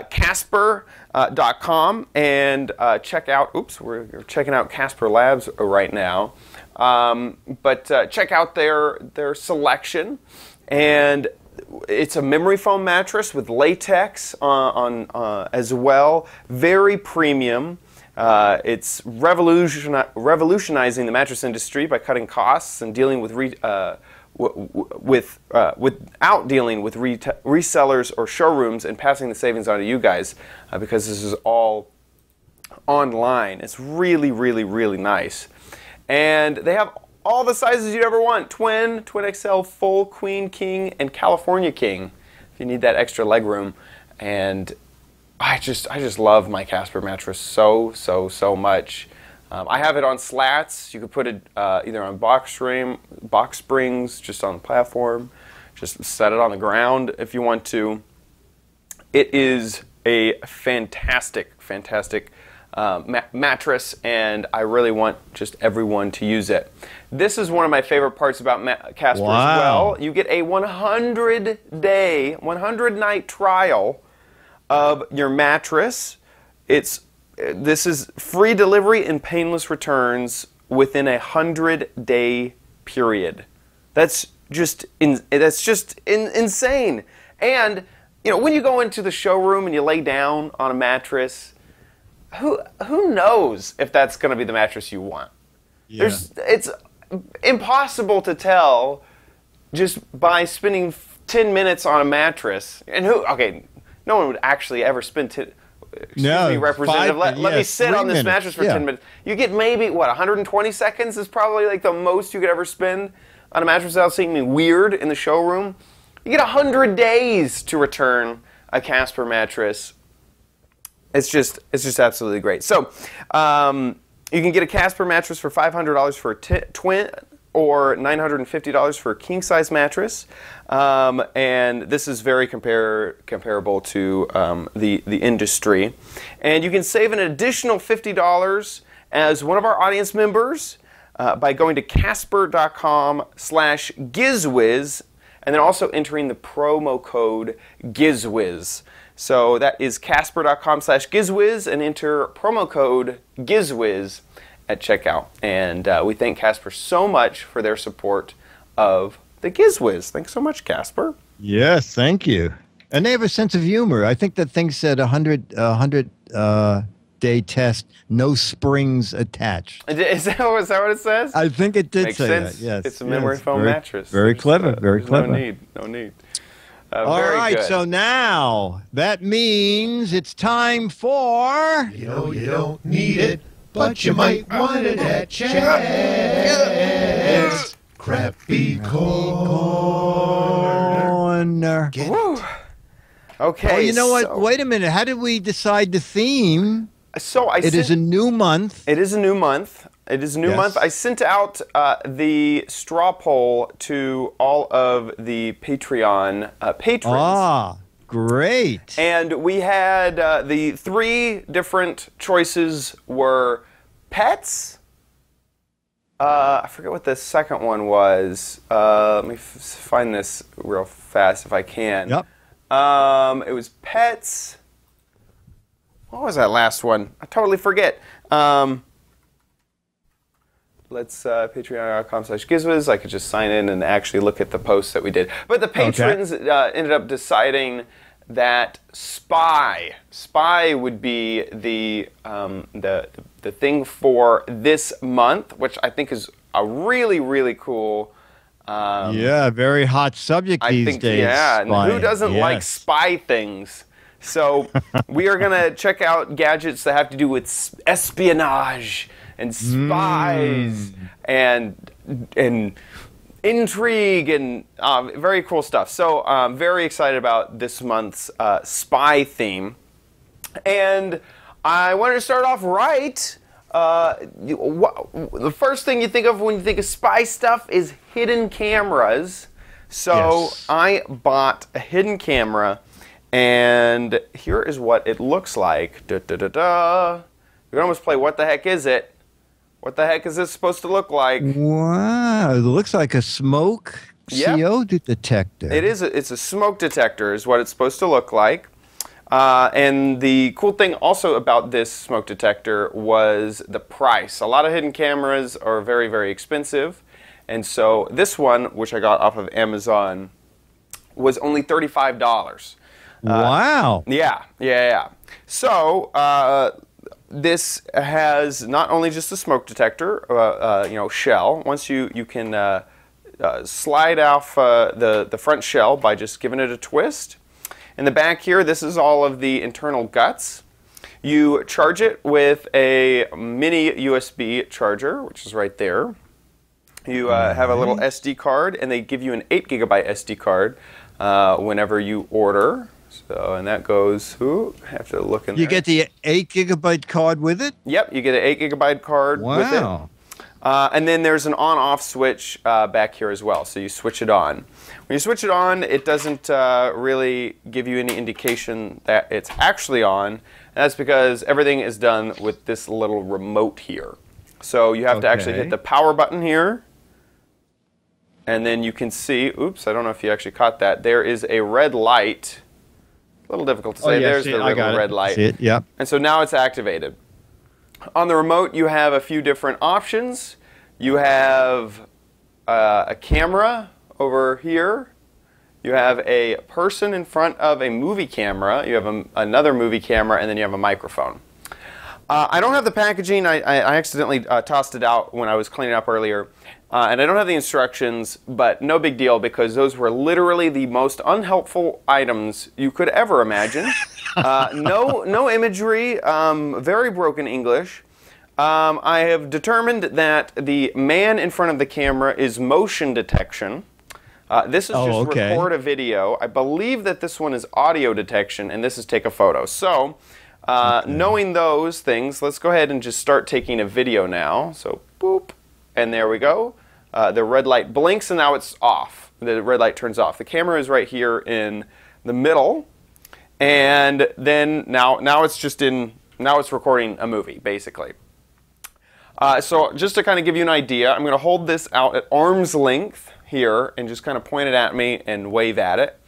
Casper.com and check out. Oops, we're checking out Casper Labs right now. But check out their selection, and it's a memory foam mattress with latex on as well. Very premium. It's revolutionizing the mattress industry by cutting costs and dealing with without dealing with resellers or showrooms and passing the savings on to you guys because this is all online. It's really, really, really nice. And they have all the sizes you'd ever want. Twin, Twin XL, Full, Queen, King, and California King if you need that extra leg room. And I just love my Casper mattress so much. I have it on slats. You could put it either on box springs, just on the platform. Just set it on the ground if you want to. It is a fantastic mattress, and I really want just everyone to use it. This is one of my favorite parts about Casper as well. You get a 100-night trial of your mattress. This is free delivery and painless returns within 100-day period. That's just insane. And when you go into the showroom and you lay down on a mattress, who knows if that's going to be the mattress you want? Yeah. It's impossible to tell just by spending 10 minutes on a mattress. And no one would actually ever spend Excuse me, Representative. Let me sit on this mattress for 10 minutes. You get maybe, 120 seconds is probably like the most you could ever spend on a mattress without seeming weird in the showroom. You get 100 days to return a Casper mattress. It's just absolutely great. So you can get a Casper mattress for $500 for a twin or $950 for a king-size mattress. And this is very comparable to the industry. And you can save an additional $50 as one of our audience members by going to Casper.com/Giz Wiz and then also entering the promo code Giz Wiz. So that is Casper.com/Giz Wiz and enter promo code Giz Wiz at checkout. And we thank Casper so much for their support of the Giz Wiz. Thanks so much, Casper. Yes, thank you. And they have a sense of humor. I think that thing said 100-day test, no springs attached. Is that what it says? I think it did Makes say sense. that, yes. It's a memory foam mattress. Very clever, very clever. No need. All right, good. So now that means it's time for... You know you don't need it, but you might want it at Chad's Crappy Corner. Okay. Oh, you know what? Wait a minute. How did we decide the theme? It is a new month. It is a new month. I sent out the straw poll to all of the Patreon patrons. Ah, great. And we had the three different choices were pets, I forget what the second one was. Let me find this real fast if I can. Yep. It was pets. What was that last one? I totally forget. Let's patreon.com/Giz Wiz. I could just sign in and actually look at the posts that we did. But the patrons ended up deciding that spy would be the thing for this month, which I think is a really, really cool. Yeah, very hot subject these days. Yeah, and who spying. doesn't like Yes. spy things? So we are gonna check out gadgets that have to do with espionage and spies and intrigue and very cool stuff. So I'm very excited about this month's spy theme. And I wanted to start off right. The first thing you think of when you think of spy stuff is hidden cameras. So Yes. I bought a hidden camera, and here is what it looks like. Da, da, da, da. You can almost play What the Heck Is It? What the heck is this supposed to look like? Wow, it looks like a smoke CO detector. It is. It's a smoke detector is what it's supposed to look like. And the cool thing also about this smoke detector was the price. A lot of hidden cameras are very, very expensive. And so this one, which I got off of Amazon, was only $35. Wow. Yeah. So this has not only just a smoke detector, shell. Once you can slide off the front shell by just giving it a twist. In the back here, this is all of the internal guts. You charge it with a mini USB charger, which is right there. You have a little SD card, and they give you an 8 gigabyte SD card whenever you order. So, and that goes, I have to look in there. You get the 8 gigabyte card with it? Yep, you get an 8 gigabyte card with it. Wow. And then there's an on-off switch back here as well, so you switch it on. When you switch it on, it doesn't really give you any indication that it's actually on, and that's because everything is done with this little remote here. So you have to actually hit the power button here, and then you can see, oops, I don't know if you actually caught that, there is a red light. A little difficult to say. There's the red light. See it, yep. And so now it's activated. On the remote, you have a few different options. You have a camera over here. You have a person in front of a movie camera. You have another movie camera, and then you have a microphone. I don't have the packaging. I accidentally tossed it out when I was cleaning up earlier. And I don't have the instructions, but no big deal because those were literally the most unhelpful items you could ever imagine. No imagery, very broken English. I have determined that the man in front of the camera is motion detection. This is just record a video. I believe that this one is audio detection, and this is take a photo. So, knowing those things, let's go ahead and just start taking a video now. So, boop. And there we go. The red light blinks, and now it's off. The red light turns off. The camera is right here in the middle, and then now it's recording a movie basically. So just to kind of give you an idea, I'm going to hold this out at arm's length here and just kind of point it at me and wave at it,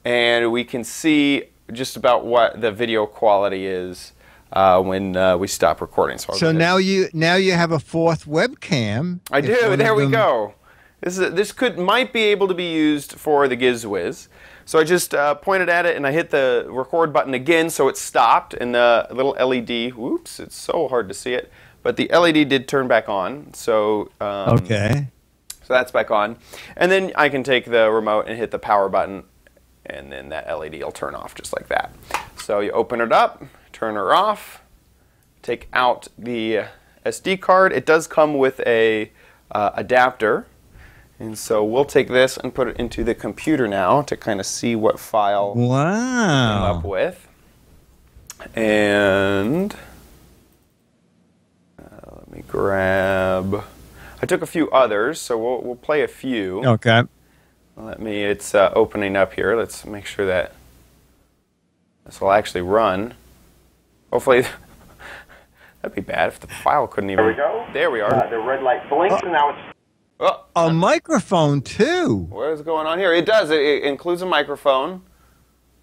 and we can see just about what the video quality is when we stop recording. So now you have a fourth webcam. I do. There we go. This might be able to be used for the Giz Wiz. So I just pointed at it and I hit the record button again, so it stopped, and the little LED. Whoops! It's so hard to see it, but the LED did turn back on. So okay. So that's back on, and then I can take the remote and hit the power button, and then that LED will turn off just like that. So you open it up. Turn her off, take out the SD card. It does come with a adapter, and so we'll take this and put it into the computer now to kind of see what file we came up with. And let me grab. I took a few others, so we'll play a few. Okay. It's opening up here. Let's make sure that this will actually run. Hopefully That'd be bad if the file couldn't even... There we go. There we are. The red light blinks, and now it's... Oh, A microphone, too. what is going on here? It does. It includes a microphone.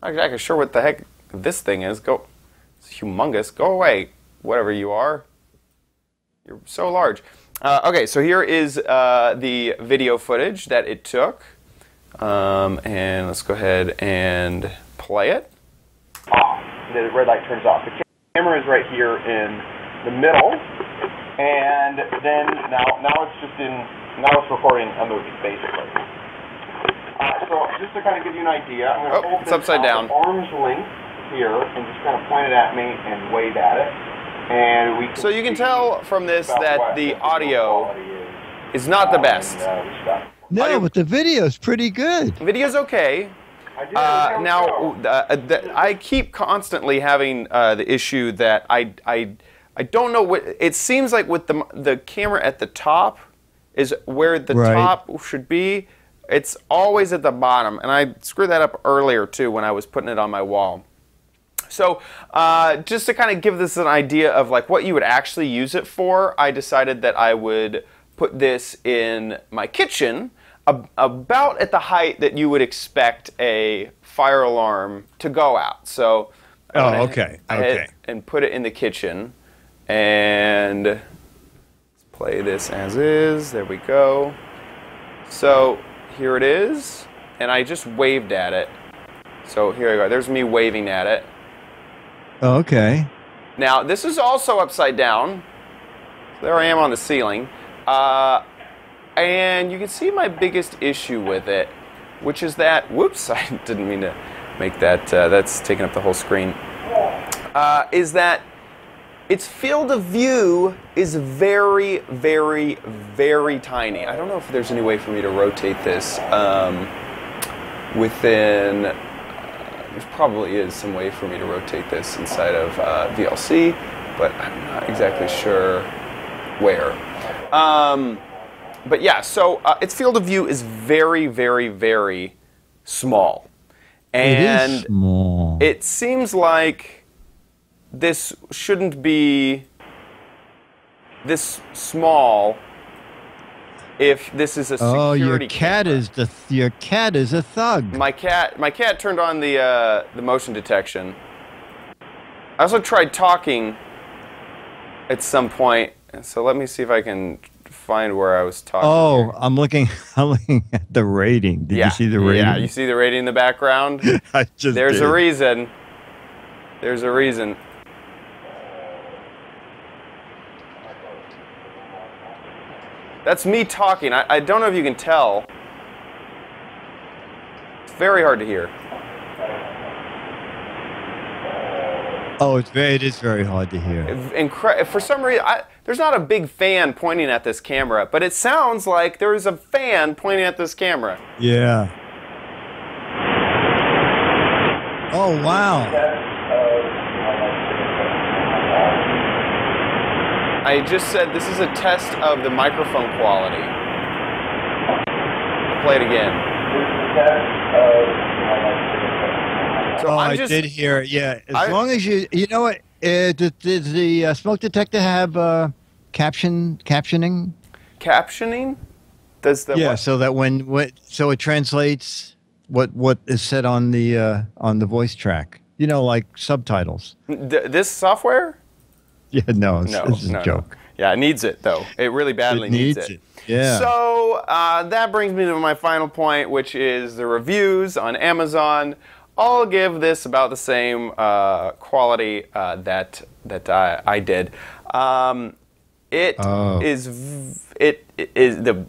I'm not exactly sure what the heck this thing is. It's humongous. Go away, whatever you are. You're so large. Okay, so here is the video footage that it took. And let's go ahead and play it. The red light turns off. The camera is right here in the middle, and then now it's recording a movie, basically. So just to kind of give you an idea, I'm going to hold it's this upside down. arm's length here and just kind of point it at me and wave at it. And we So you can tell from this that the audio is not the best. No, but the video's pretty good. Video's okay. I keep constantly having the issue that I don't know what it seems like with the camera at the top is where the top should be. It's always at the bottom, and I screwed that up earlier too when I was putting it on my wall. So just to kind of give this an idea of like what you would actually use it for, I decided that I would put this in my kitchen about at the height that you would expect a fire alarm to go out. So Okay. and put it in the kitchen, and let's play this as is. There we go. So here it is, and I just waved at it. So here we go. There's me waving at it. Okay. Now this is also upside down. There I am on the ceiling. And you can see my biggest issue with it, which is that, whoops, I didn't mean to make that, that's taking up the whole screen, is that its field of view is very, very, very tiny. I don't know if there's any way for me to rotate this within, there probably is some way for me to rotate this inside of VLC, but I'm not exactly sure where. But yeah, so its field of view is very, very, very small. And it is small. It seems like this shouldn't be this small if this is a security Oh, your cat camera. your cat is a thug. My cat turned on the motion detection. I also tried talking at some point, so let me see if I can find where I was talking. Oh, here. I'm looking at the rating. Did you see the rating? Yeah, you see the rating in the background? I just There's did. a reason. There's a reason. That's me talking. I don't know if you can tell. It's very hard to hear. Oh, it is very hard to hear. For some reason, there's not a big fan pointing at this camera, but it sounds like there is a fan pointing at this camera. Yeah. Oh, wow. I just said this is a test of the microphone quality. Play it again. So I did hear it, yeah. As long as you know what, does the smoke detector have captioning? Captioning? Does the Yeah, what? so that so it translates what is said on the voice track. You know, like subtitles. This software? Yeah, no, this is a joke. No. Yeah, it needs it though. It really badly needs it. Yeah. So that brings me to my final point, which is the reviews on Amazon. I'll give this about the same quality that I did. It is the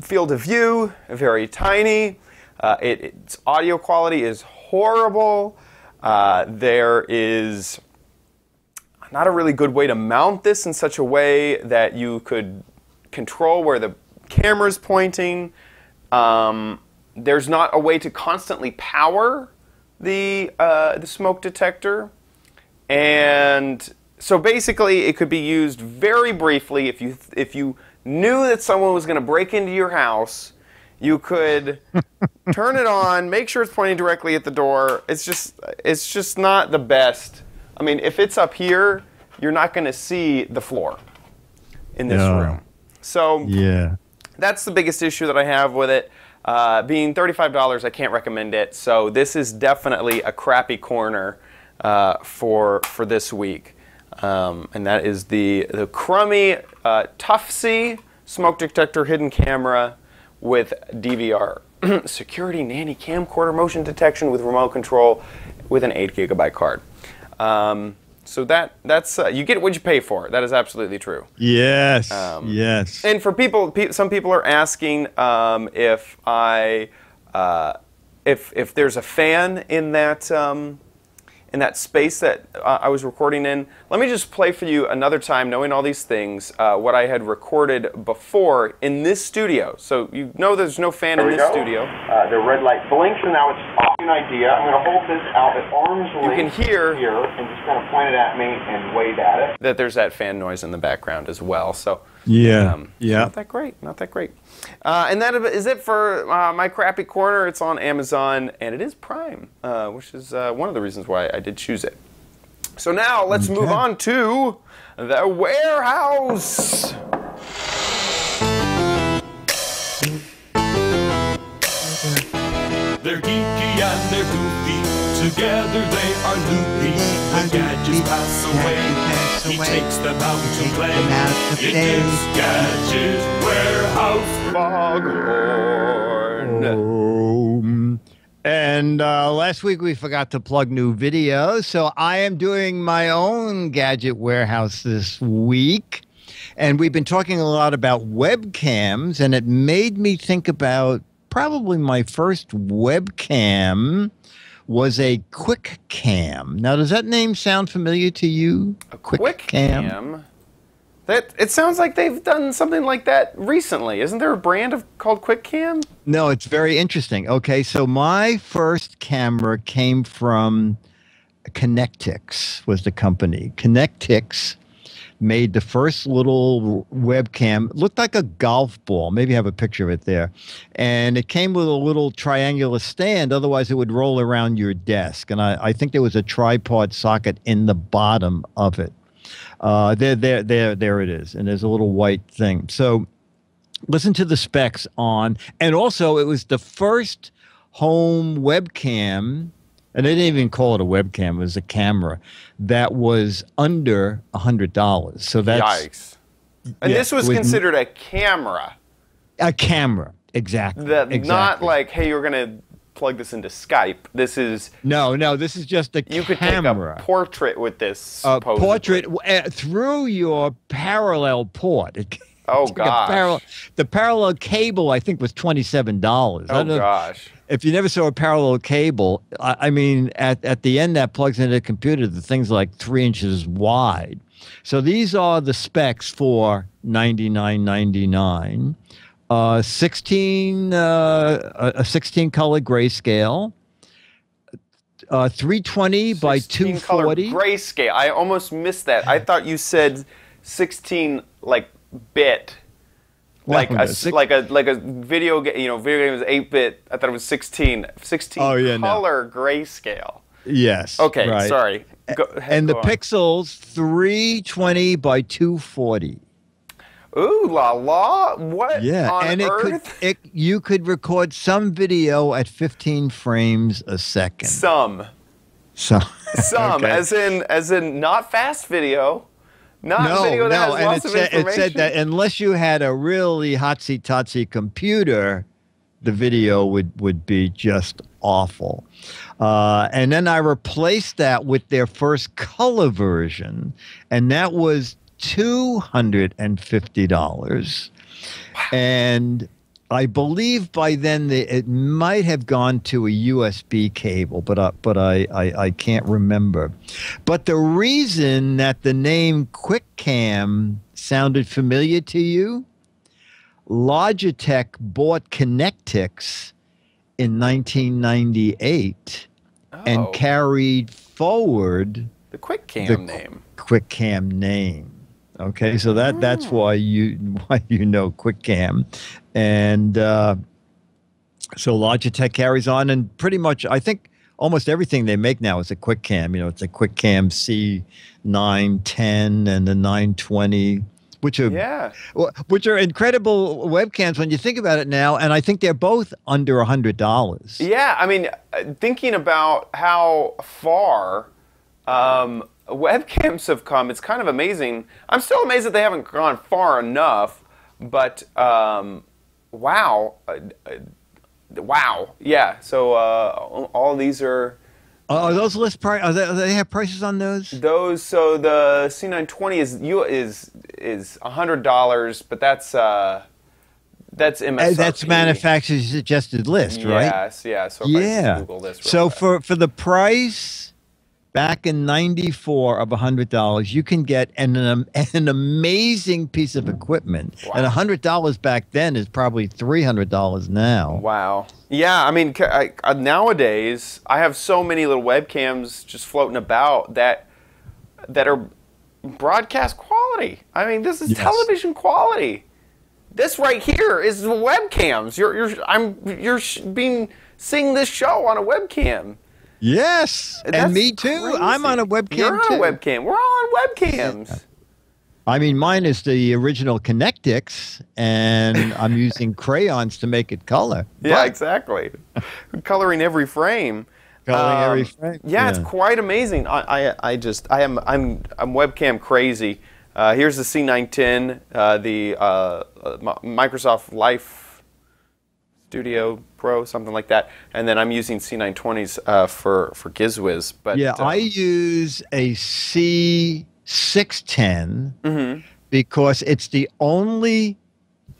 field of view very tiny. Its audio quality is horrible. There is not a really good way to mount this in such a way that you could control where the camera's pointing. There's not a way to constantly power the smoke detector, and so basically it could be used very briefly. If you knew that someone was going to break into your house, you could turn it on, make sure it's pointing directly at the door. It's just not the best. I mean, if it's up here, you're not going to see the floor in this room. So that's the biggest issue that I have with it. Being $35, I can't recommend it. So this is definitely a crappy corner for this week. And that is the crummy Tuftsy smoke detector hidden camera with DVR. Security nanny camcorder motion detection with remote control with an 8 GB card. So that's you get what you pay for. That is absolutely true. Yes. Yes. And for people, some people are asking if there's a fan in that space that I was recording in. Let me just play for you another time, knowing all these things, what I had recorded before in this studio. So you know there's no fan in this studio. The red light blinks, and now it's off. An idea. I'm going to hold this out at arm's length. You can hear here and just kind of point it at me and wave at it. That there's that fan noise in the background as well. So not that great, not that great. And that is it for my crappy corner. It's on Amazon, and it is Prime, which is one of the reasons why I did choose it. So now let's move on to the warehouse. They're geeky and they're goofy, together they are loopy. When gadgets pass away, he takes them out to play. It is Gadget Warehouse Foghorn. And last week we forgot to plug new videos, so I am doing my own Gadget Warehouse this week. And we've been talking a lot about webcams, and it made me think about probably my first webcam was a Quick Cam. Now, does that name sound familiar to you? A Quick Cam? It sounds like they've done something like that recently. Isn't there a brand called Quick Cam? No, it's very interesting. Okay, so my first camera came from Connectix was the company. Connectix made the first little webcam. It looked like a golf ball. Maybe I have a picture of it there. And it came with a little triangular stand. Otherwise, it would roll around your desk. And I think there was a tripod socket in the bottom of it. There it is. And there's a little white thing. So listen to the specs on. And also, it was the first home webcam, and they didn't even call it a webcam, it was a camera, that was under $100. So that's... Yikes. And this was considered a camera. A camera, exactly. Not like, hey, you're going to plug this into Skype. This is... No, this is just a camera. You could take a portrait with this, supposedly. Portrait through your parallel port. Oh, gosh. The parallel cable, I think, was $27. Oh, gosh. If you never saw a parallel cable, I mean, at the end that plugs into the computer, the thing's like 3 inches wide. So these are the specs for $99.99. A 16 color grayscale, 320 by 240. Color grayscale. I almost missed that. I thought you said 16 like bit. Like a video game, video game is 8-bit. I thought it was 16 color grayscale. Yes. Okay, right. Sorry. And the pixels 320 by 240. Ooh la la! What on and earth? You could record some video at 15 frames a second. Some, okay. as in not fast video. Not video that has lots of information. It said that unless you had a really hotsy-totsy computer, the video would be just awful. And then I replaced that with their first color version, and that was $250. Wow. And I believe by then it might have gone to a USB cable, but I can't remember. But the reason that the name QuickCam sounded familiar to you, Logitech bought Connectix in 1998 and carried forward the QuickCam name. QuickCam name. Okay, so that's why you know QuickCam. And so Logitech carries on, and pretty much I think almost everything they make now is a quick cam. You know, it's a quick cam C910 and the 920, which are incredible webcams when you think about it now. And I think they're both under $100. Yeah, I mean, thinking about how far webcams have come, it's kind of amazing. I'm still amazed that they haven't gone far enough, but wow. Wow. Yeah, so all these are... Are those list price? Do they have prices on those? So the C920 is $100, but that's MSRP. That's manufacturer's suggested list, right? Yes, yeah. So if I just Google this so for the price back in '94 of $100, you can get an amazing piece of equipment. Wow. And $100 back then is probably $300 now. Wow. Yeah, I mean, nowadays I have so many little webcams just floating about that are broadcast quality. I mean, this is television quality. This right here is webcams. You're seeing this show on a webcam. Yes, and me too. Crazy. I'm on a webcam You're on too. a webcam. We're all on webcams. I mean, mine is the original Connectix, and I'm using crayons to make it color. Yeah, exactly. Coloring every frame. Coloring every frame. Yeah, it's quite amazing. I'm webcam crazy. Here's the C910, the Microsoft Life Studio Pro, something like that, and then I'm using C920s for Giz Wiz. But yeah, I use a C610 because it's the only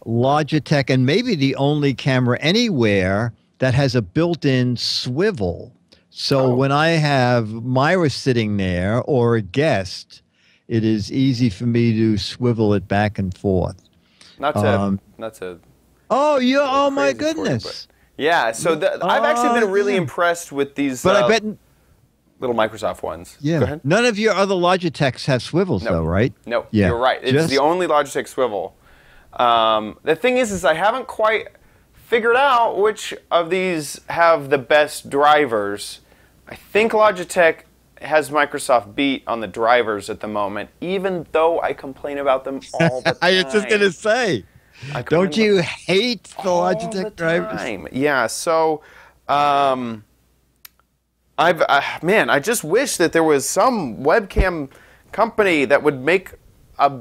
Logitech and maybe the only camera anywhere that has a built-in swivel. So when I have Myra sitting there or a guest, it is easy for me to swivel it back and forth. Not to. Oh, yeah! Oh, my goodness! Yeah, so I've actually been really impressed with these. But I bet little Microsoft ones. Yeah. Go ahead. None of your other Logitechs have swivels, though, right? No. Yeah. You're right. It's the only Logitech swivel. The thing is I haven't quite figured out which of these have the best drivers. I think Logitech has Microsoft Beat on the drivers at the moment, even though I complain about them all the time. I was just gonna say. Don't you hate the Logitech drivers? Yeah, so I just wish that there was some webcam company that would make a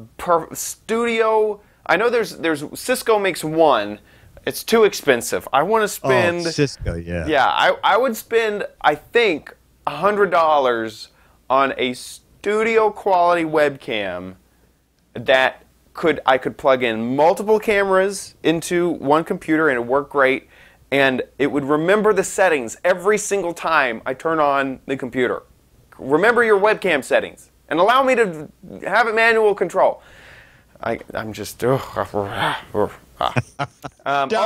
studio. I know there's Cisco makes one. It's too expensive. I want to spend Cisco, yeah. Yeah, I would spend, I think, $100 on a studio quality webcam that I could plug in multiple cameras into one computer and it would work great, and it would remember the settings every single time I turn on the computer. Remember your webcam settings and allow me to have it manual control. I'm just all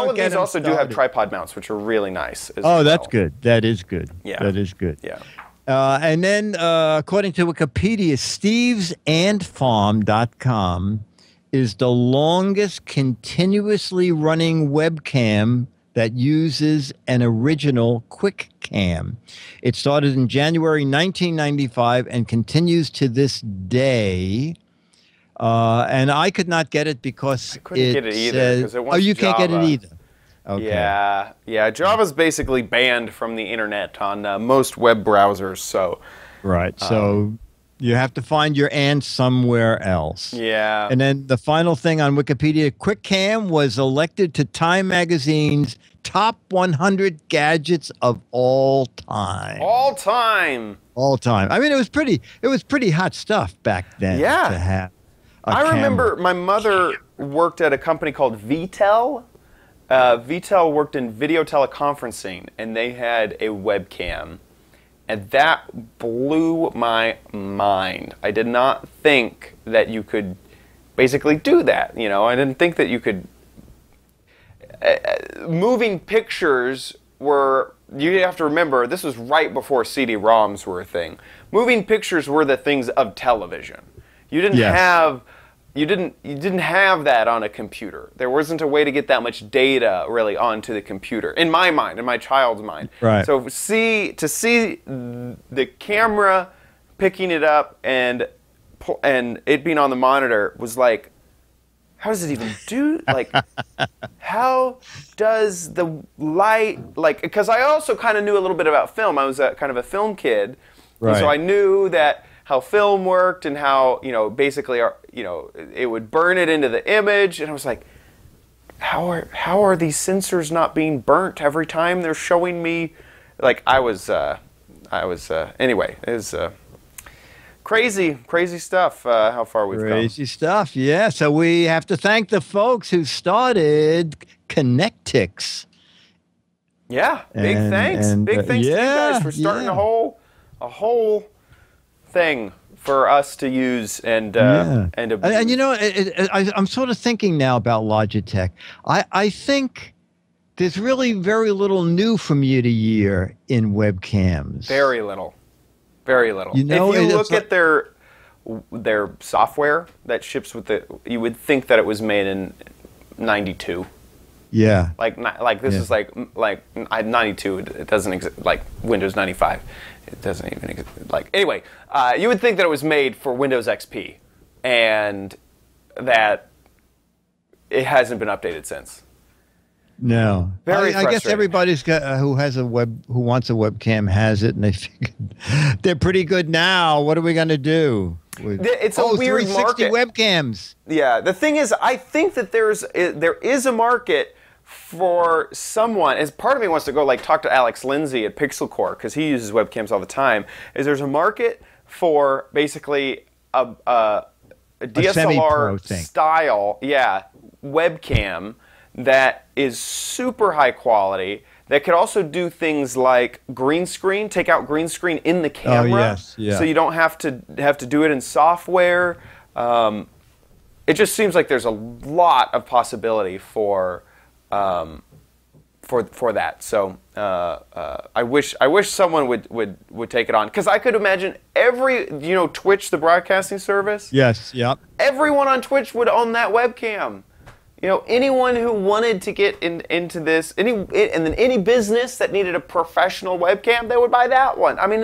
of these also do have tripod mounts, which are really nice as well. That's good. That is good. Yeah. That is good. Yeah. And then, according to Wikipedia, stevesandfarm.com is the longest continuously running webcam that uses an original quick cam. It started in January 1995 and continues to this day. And I could not get it because I couldn't get it either because it wants you can't get it either. Okay. Yeah. Java's basically banned from the internet on most web browsers. So, right. So you have to find your ant somewhere else. Yeah. And then the final thing on Wikipedia: QuickCam was elected to Time Magazine's top 100 gadgets of all time. All time. All time. I mean, it was pretty hot stuff back then. Yeah. To have. I remember my mother worked at a company called VTEL. VTEL worked in video teleconferencing, and they had a webcam. And that blew my mind. I did not think that you could basically do that. You know, I didn't think that you could. Moving pictures were. You have to remember, this was right before CD-ROMs were a thing. Moving pictures were the things of television. You didn't have you didn't have that on a computer. There wasn't a way to get that much data really onto the computer, in my mind, in my child's mind. Right. So to see the camera picking it up and it being on the monitor was like, how does it even do? Like, how does the light, like, because I also kind of knew a little bit about film. I was kind of a film kid. Right. And so I knew that how film worked and how, basically, it would burn it into the image. And I was like, how are these sensors not being burnt every time they're showing me? Like, anyway, it was crazy stuff, how far we've come. Crazy stuff, yeah. So we have to thank the folks who started Connectix. Yeah, big thanks. Big thanks to you guys for starting a whole thing for us to use and I'm sort of thinking now about Logitech. I think there's really very little new from year to year in webcams. Very little. Very little. If you look at their software that ships with you would think that it was made in '92. Yeah. Like this is like 92. It doesn't exist. Like Windows 95. It doesn't even exist. Like anyway, you would think that it was made for Windows XP, and that it hasn't been updated since. No, I guess everybody's got who wants a webcam has it, and they figured they're pretty good now. What are we going to do? It's a weird 360 market. webcams. Yeah, the thing is, I think that there is a market for someone. As part of me wants to go talk to Alex Lindsay at Pixel Core because he uses webcams all the time. There's a market for basically a DSLR style, webcam that is super high quality, that could also do things like green screen, take out green screen in the camera, so you don't have to do it in software. It just seems like there's a lot of possibility for that. So I wish someone would take it on, because I could imagine every Twitch, the broadcasting service. Yes. Yep. Everyone on Twitch would own that webcam. Anyone who wanted to get into this, any business that needed a professional webcam, they would buy that one. I mean,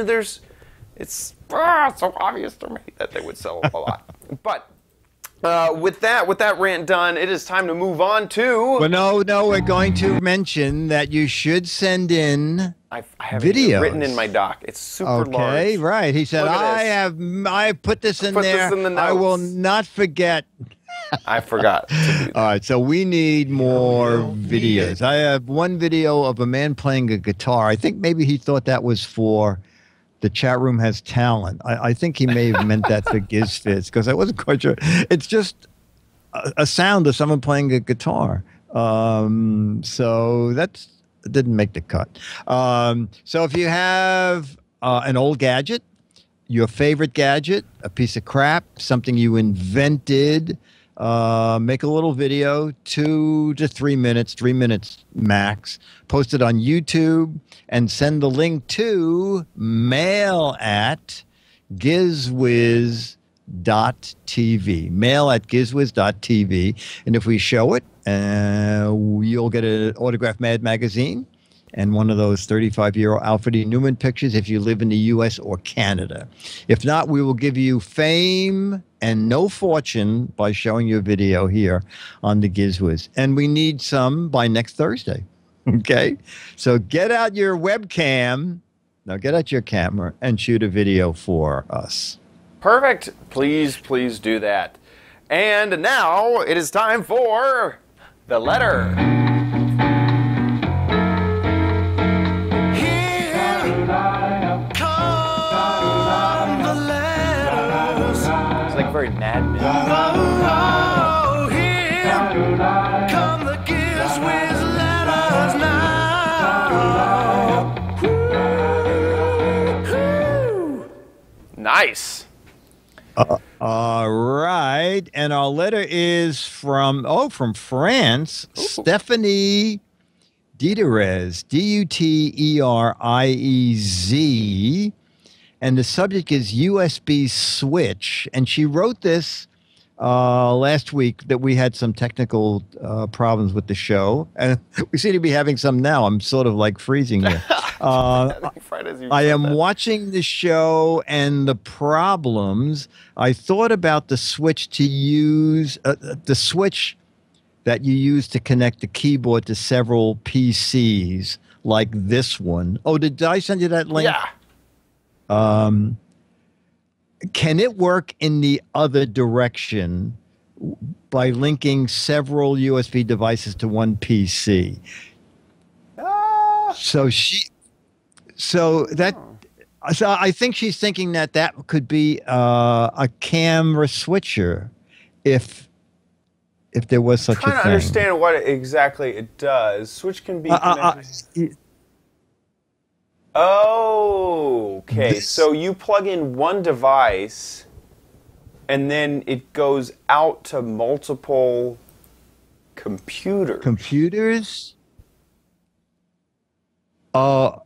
it's so obvious to me that they would sell a lot. But with that rant done, it is time to move on to. Well, no, we're going to mention that you should send in. I have videos it written in my doc. It's super large. Okay, right. He said, I put this in there. I will not forget. I forgot. All right, so we need more videos. I have one video of a man playing a guitar. I think maybe he thought that was for the chat room has talent. I think he may have meant that for Giz Wiz, because I wasn't quite sure. It's just a sound of someone playing a guitar. So that didn't make the cut. So if you have an old gadget, your favorite gadget, a piece of crap, something you invented, make a little video, 2 to 3 minutes, 3 minutes max, post it on YouTube, and send the link to mail@gizwiz.tv. Mail@gizwiz.tv. And if we show it, you'll get an autographed Mad magazine and one of those 35-year-old Alfred E. Newman pictures if you live in the U.S. or Canada. If not, we will give you fame and no fortune by showing you a video here on the Giz Wiz. And we need some by next Thursday. Okay? So get out your webcam. Now get out your camera and shoot a video for us. Perfect. Please do that. And now it is time for the letter. Very Mad Men. Oh, here come the Giz Wiz letters now. Nice. All right, and our letter is from France. Ooh. Stephanie Dieterez, Duteriez. And the subject is USB switch. And she wrote this last week that we had some technical problems with the show, and we seem to be having some now. I'm sort of like freezing here. I am watching the show and the problems. I thought about the switch to use, the switch that you use to connect the keyboard to several PCs, like this one. Oh, did I send you that link? Yeah. Can it work in the other direction by linking several USB devices to one PC? So I think she's thinking that could be a camera switcher, if there was such a thing. I'm trying to understand what exactly it does. Switch can be connected. Oh, okay. So you plug in one device, and then it goes out to multiple computers. Computers? I'm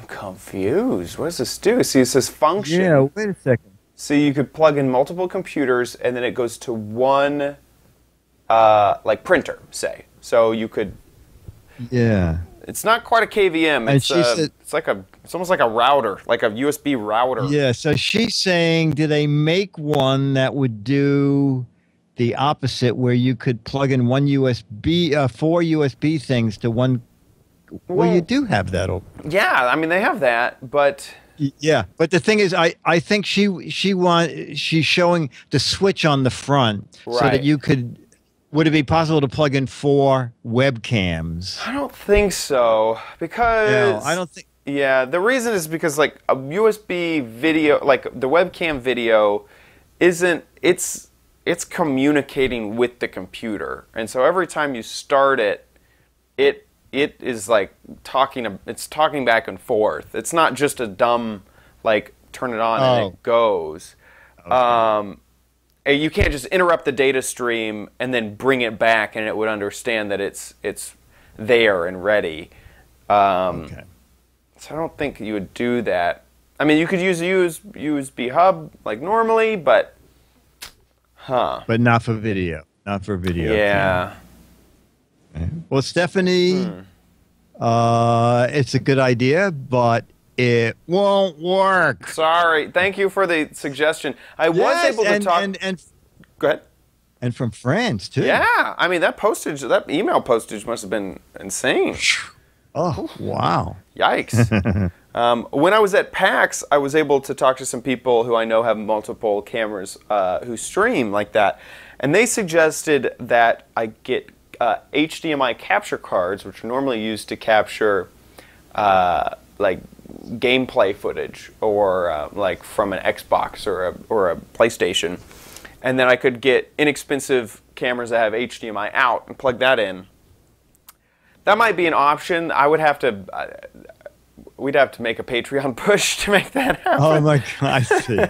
confused. What does this do? See, it says function. Yeah, wait a second. So you could plug in multiple computers, and then it goes to one, like printer, say. So you could. Yeah. It's not quite a KVM. It's almost like a router, like a USB router. Yeah. So she's saying, do they make one that would do the opposite, where you could plug in one USB, 4 USB things to one? Well, you do have that. Yeah, I mean they have that, but yeah. But the thing is, I think she's showing the switch on the front, so that you could. Would it be possible to plug in 4 webcams? I don't think so, because no, I don't think. Yeah, the reason is because like a USB video, like the webcam video, it's communicating with the computer, and so every time you start it is like it's talking back and forth. It's not just a dumb like turn it on and it goes. Okay. You can't just interrupt the data stream and then bring it back, and it would understand that it's there and ready. Okay. So I don't think you would do that. I mean, you could use a USB hub like normally, but but not for video. Not for video. Yeah. Okay. Well, Stephanie, it's a good idea, but it won't work. Sorry. Thank you for the suggestion. I was able to talk. And go ahead. And from France too. Yeah. I mean, that email postage must have been insane. Oh, wow. Yikes. When I was at PAX, I was able to talk to some people who I know have multiple cameras who stream like that. And they suggested that I get HDMI capture cards, which are normally used to capture like gameplay footage or like from an Xbox or a PlayStation. And then I could get inexpensive cameras that have HDMI out and plug that in. That might be an option. I would have to. We'd have to make a Patreon push to make that happen. Oh my God! I see.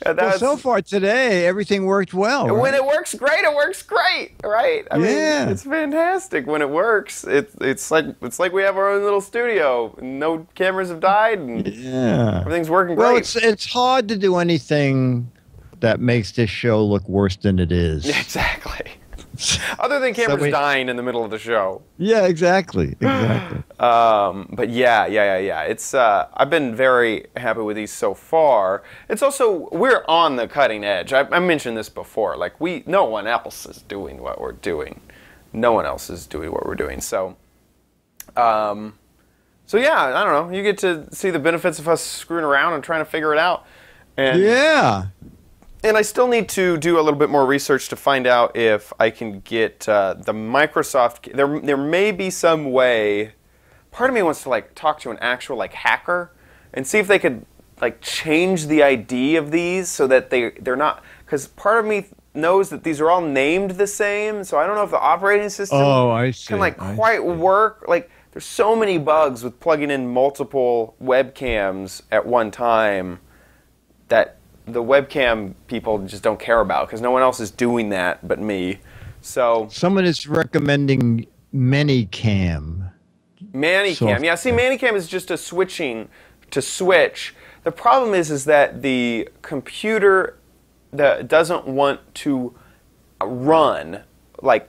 Well, so far today, everything worked well. Right? When it works great, it works great, right? I mean, it's fantastic when it works. It's like we have our own little studio. No cameras have died, and everything's working great. Well, it's hard to do anything that makes this show look worse than it is. Exactly. Other than cameras dying in the middle of the show. Yeah, exactly. But yeah. It's I've been very happy with these so far. It's also, we're on the cutting edge. I mentioned this before. Like no one else is doing what we're doing. No one else is doing what we're doing. So yeah, I don't know. You get to see the benefits of us screwing around and trying to figure it out. And And I still need to do a little bit more research to find out if I can get the Microsoft. There may be some way. Part of me wants to like talk to an actual like hacker and see if they could like change the ID of these so that they're not. Because part of me knows that these are all named the same, so I don't know if the operating system can like quite work. Like there's so many bugs with plugging in multiple webcams at one time that the webcam people just don't care about because no one else is doing that but me. So someone is recommending Manicam. Manicam, yeah. See, Manicam is just a switching to switch. The problem is that the computer that doesn't want to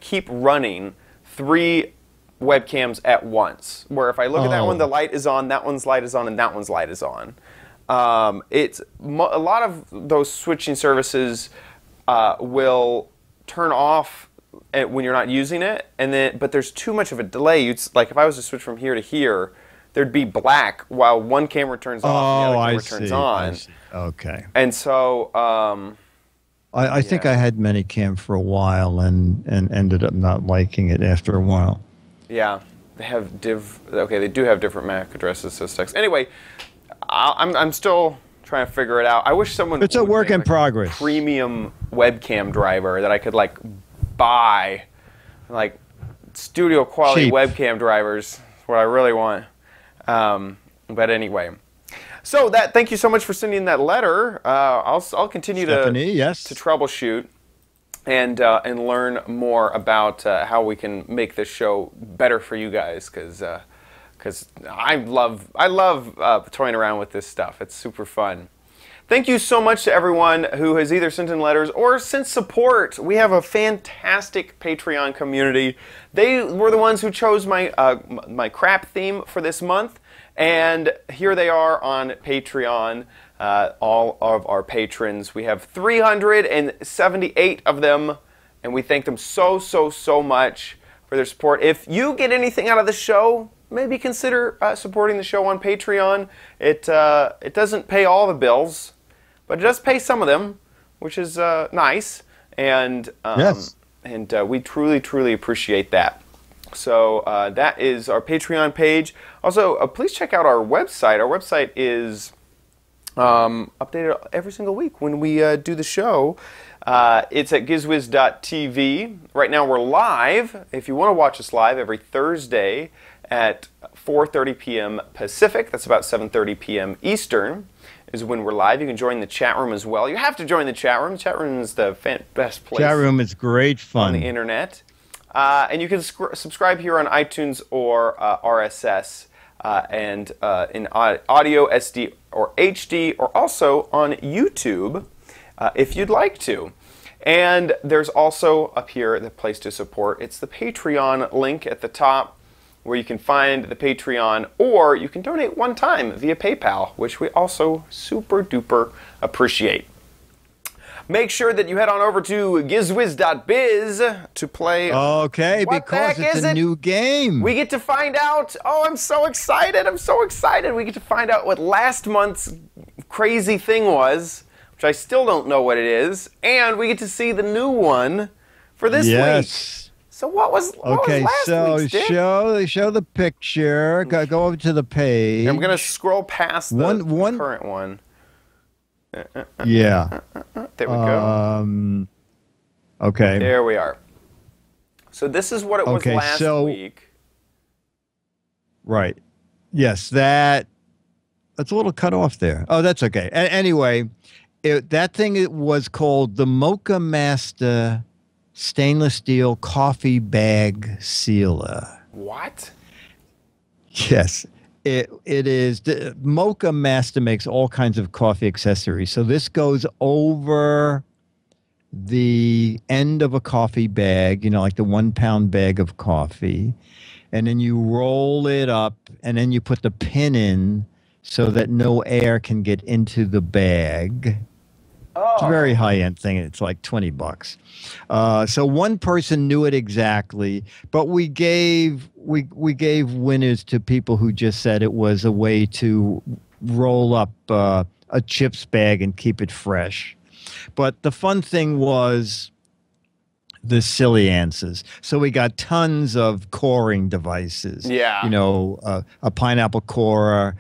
keep running 3 webcams at once. Where if I look at that one, the light is on, that one's light is on, and that one's light is on. A lot of those switching services will turn off when you're not using it, but there's too much of a delay. Like if I was to switch from here to here, there'd be black while one camera turns off and the other camera turns on. I see. Okay. And so I think I had Minicam for a while and ended up not liking it after a while. Yeah, they have they do have different MAC addresses, so text. Anyway, I'm still trying to figure it out. I wish someone. It's a work in progress. Premium webcam driver that I could like buy, like studio quality Cheap. webcam drivers. That's what I really want. But anyway, so thank you so much for sending that letter. I'll continue to troubleshoot and learn more about how we can make this show better for you guys, because I love toying around with this stuff. It's super fun. Thank you so much to everyone who has either sent in letters or sent support. We have a fantastic Patreon community. They were the ones who chose my my crap theme for this month, and here they are on Patreon. All of our patrons. We have 378 of them, and we thank them so much for their support. If you get anything out of the show, maybe consider supporting the show on Patreon. It doesn't pay all the bills, but it does pay some of them, which is nice, and we truly appreciate that. So that is our Patreon page. Also, please check out our website. Our website is updated every single week when we do the show. It's at gizwiz.tv. Right now we're live. If you want to watch us live every Thursday at 4:30 p.m. Pacific, that's about 7:30 p.m. Eastern, is when we're live. You can join the chat room as well. You have to join the chat room. The chat room is the best place. Chat room is great fun on the internet. And you can subscribe here on iTunes or RSS and in audio, SD, or HD, or also on YouTube if you'd like to. And there's also up here the place to support. It's the Patreon link at the top, where you can find the Patreon, or you can donate one time via PayPal, which we also super duper appreciate. Make sure that you head on over to gizwiz.biz to play. Okay, because it's a new game. We get to find out. Oh, I'm so excited. I'm so excited. We get to find out what last month's crazy thing was, which I still don't know what it is. And we get to see the new one for this week. So what was last week's, Dick? show the picture. Go over to the page. I'm going to scroll past the current one. Yeah. There we go. Okay. There we are. So this is what it was last week. Right. Yes, that's a little cut off there. Oh, that's okay. Anyway, that thing was called the Mocha Master Stainless Steel Coffee Bag Sealer. What? Yes. It is. Mocha Master makes all kinds of coffee accessories. So this goes over the end of a coffee bag, like the 1 pound bag of coffee. And then you roll it up, and then you put the pin in so that no air can get into the bag. Oh. It's a very high-end thing. It's like $20. So one person knew it exactly, but we gave winners to people who just said it was a way to roll up a chips bag and keep it fresh. But the fun thing was the silly answers. So we got tons of coring devices. Yeah. A pineapple corer.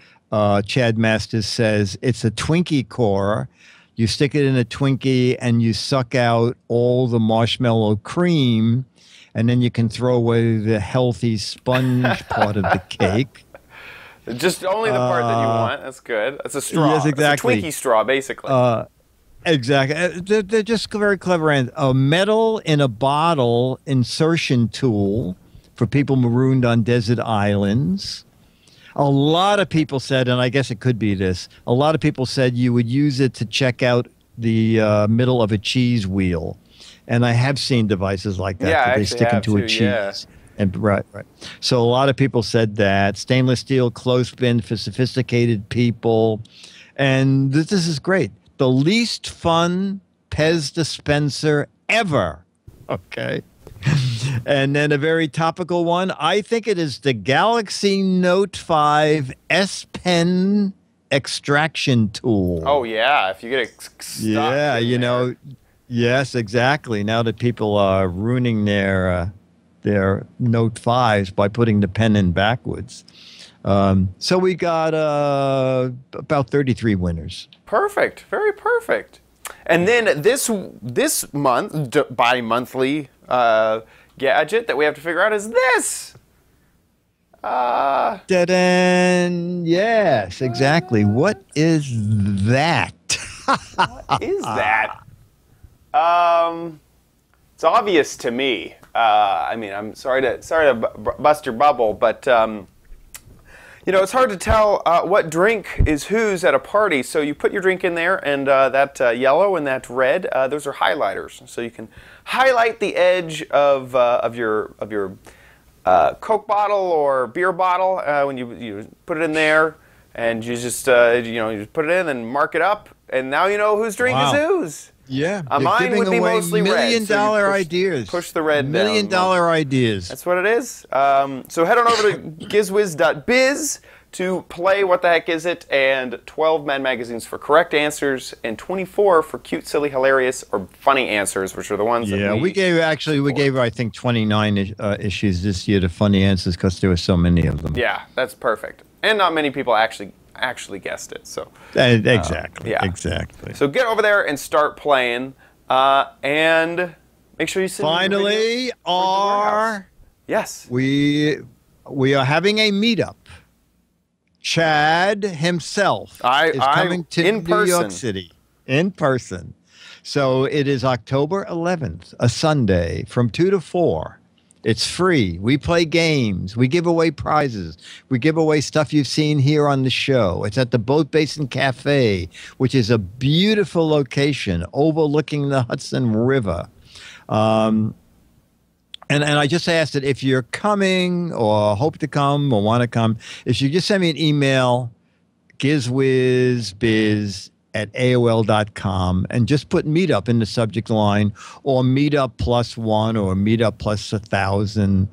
Chad Masters says it's a Twinkie corer. You stick it in a Twinkie and you suck out all the marshmallow cream, and then you can throw away the healthy sponge part of the cake. Just only the part that you want. That's good. That's a straw. Yes, exactly. It's a Twinkie straw, basically. Exactly. They're just very clever. And a metal in a bottle insertion tool for people marooned on desert islands. A lot of people said, and I guess it could be this, a lot of people said you would use it to check out the middle of a cheese wheel. And I have seen devices like that. Yeah, that I they actually stick have into a too, cheese. yeah. And right. So a lot of people said that stainless steel clothespin for sophisticated people. And this is great. The least fun Pez dispenser ever. Okay. And then a very topical one. I think it is the Galaxy Note 5 S Pen extraction tool. Oh yeah, if you get it stuck. Yeah, in you there. know, yes, exactly. Now that people are ruining their Note 5s by putting the pen in backwards. So we got about 33 winners. Perfect, very perfect. And then this month, bi-monthly gadget that we have to figure out is this. Da-dan. Yes, exactly. What is that? What is that? It's obvious to me. I mean, I'm sorry to bust your bubble, but you know, it's hard to tell what drink is whose at a party. So you put your drink in there, and that yellow and that red, those are highlighters. So you can highlight the edge of your Coke bottle or beer bottle when you put it in there, and you just you just put it in and mark it up, and now you know whose drink is whose. Yeah, mine would be mostly red. $1 million so ideas. Push the red $1 down. million ideas. That's what it is. So head on over to gizwiz.biz to play What the Heck Is It, and 12 Mad magazines for correct answers, and 24 for cute, silly, hilarious, or funny answers, which are the ones that we gave I think 29 issues this year to funny answers because there were so many of them. Yeah, that's perfect. And not many people actually guessed it. So exactly. Yeah. Exactly. So get over there and start playing, and make sure you send Finally, yes, we are having a meetup. Chad himself is coming to New York City in person. So it is October 11th, a Sunday, from 2 to 4. It's free. We play games. We give away prizes. We give away stuff you've seen here on the show. It's at the Boat Basin Cafe, which is a beautiful location overlooking the Hudson River. And I just asked that if you're coming or hope to come or want to come, if you just send me an email, gizwizbiz@aol.com, and just put meetup in the subject line, or meetup +1 or meetup +1,000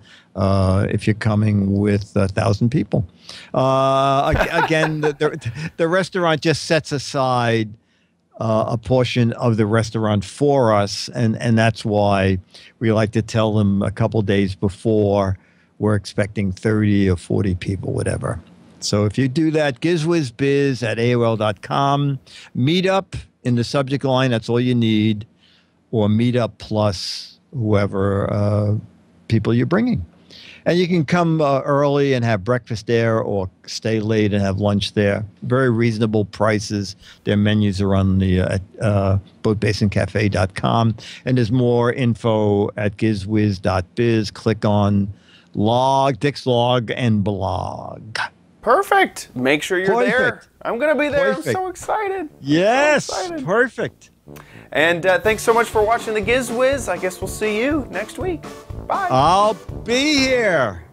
if you're coming with 1,000 people. Again, the restaurant just sets aside a portion of the restaurant for us, and that's why we like to tell them a couple days before we're expecting 30 or 40 people, whatever. So if you do that, gizwizbiz@aol.com, meetup in the subject line, that's all you need, or meetup plus whoever people you're bringing. And you can come early and have breakfast there, or stay late and have lunch there. Very reasonable prices. Their menus are on the boatbasincafe.com. And there's more info at gizwiz.biz. Click on Dick's Log and Blog. Perfect. Make sure you're there. I'm going to be there. Perfect. I'm so excited. Yes, so excited. Perfect. And thanks so much for watching the Giz Wiz. I guess we'll see you next week. Bye. I'll be here.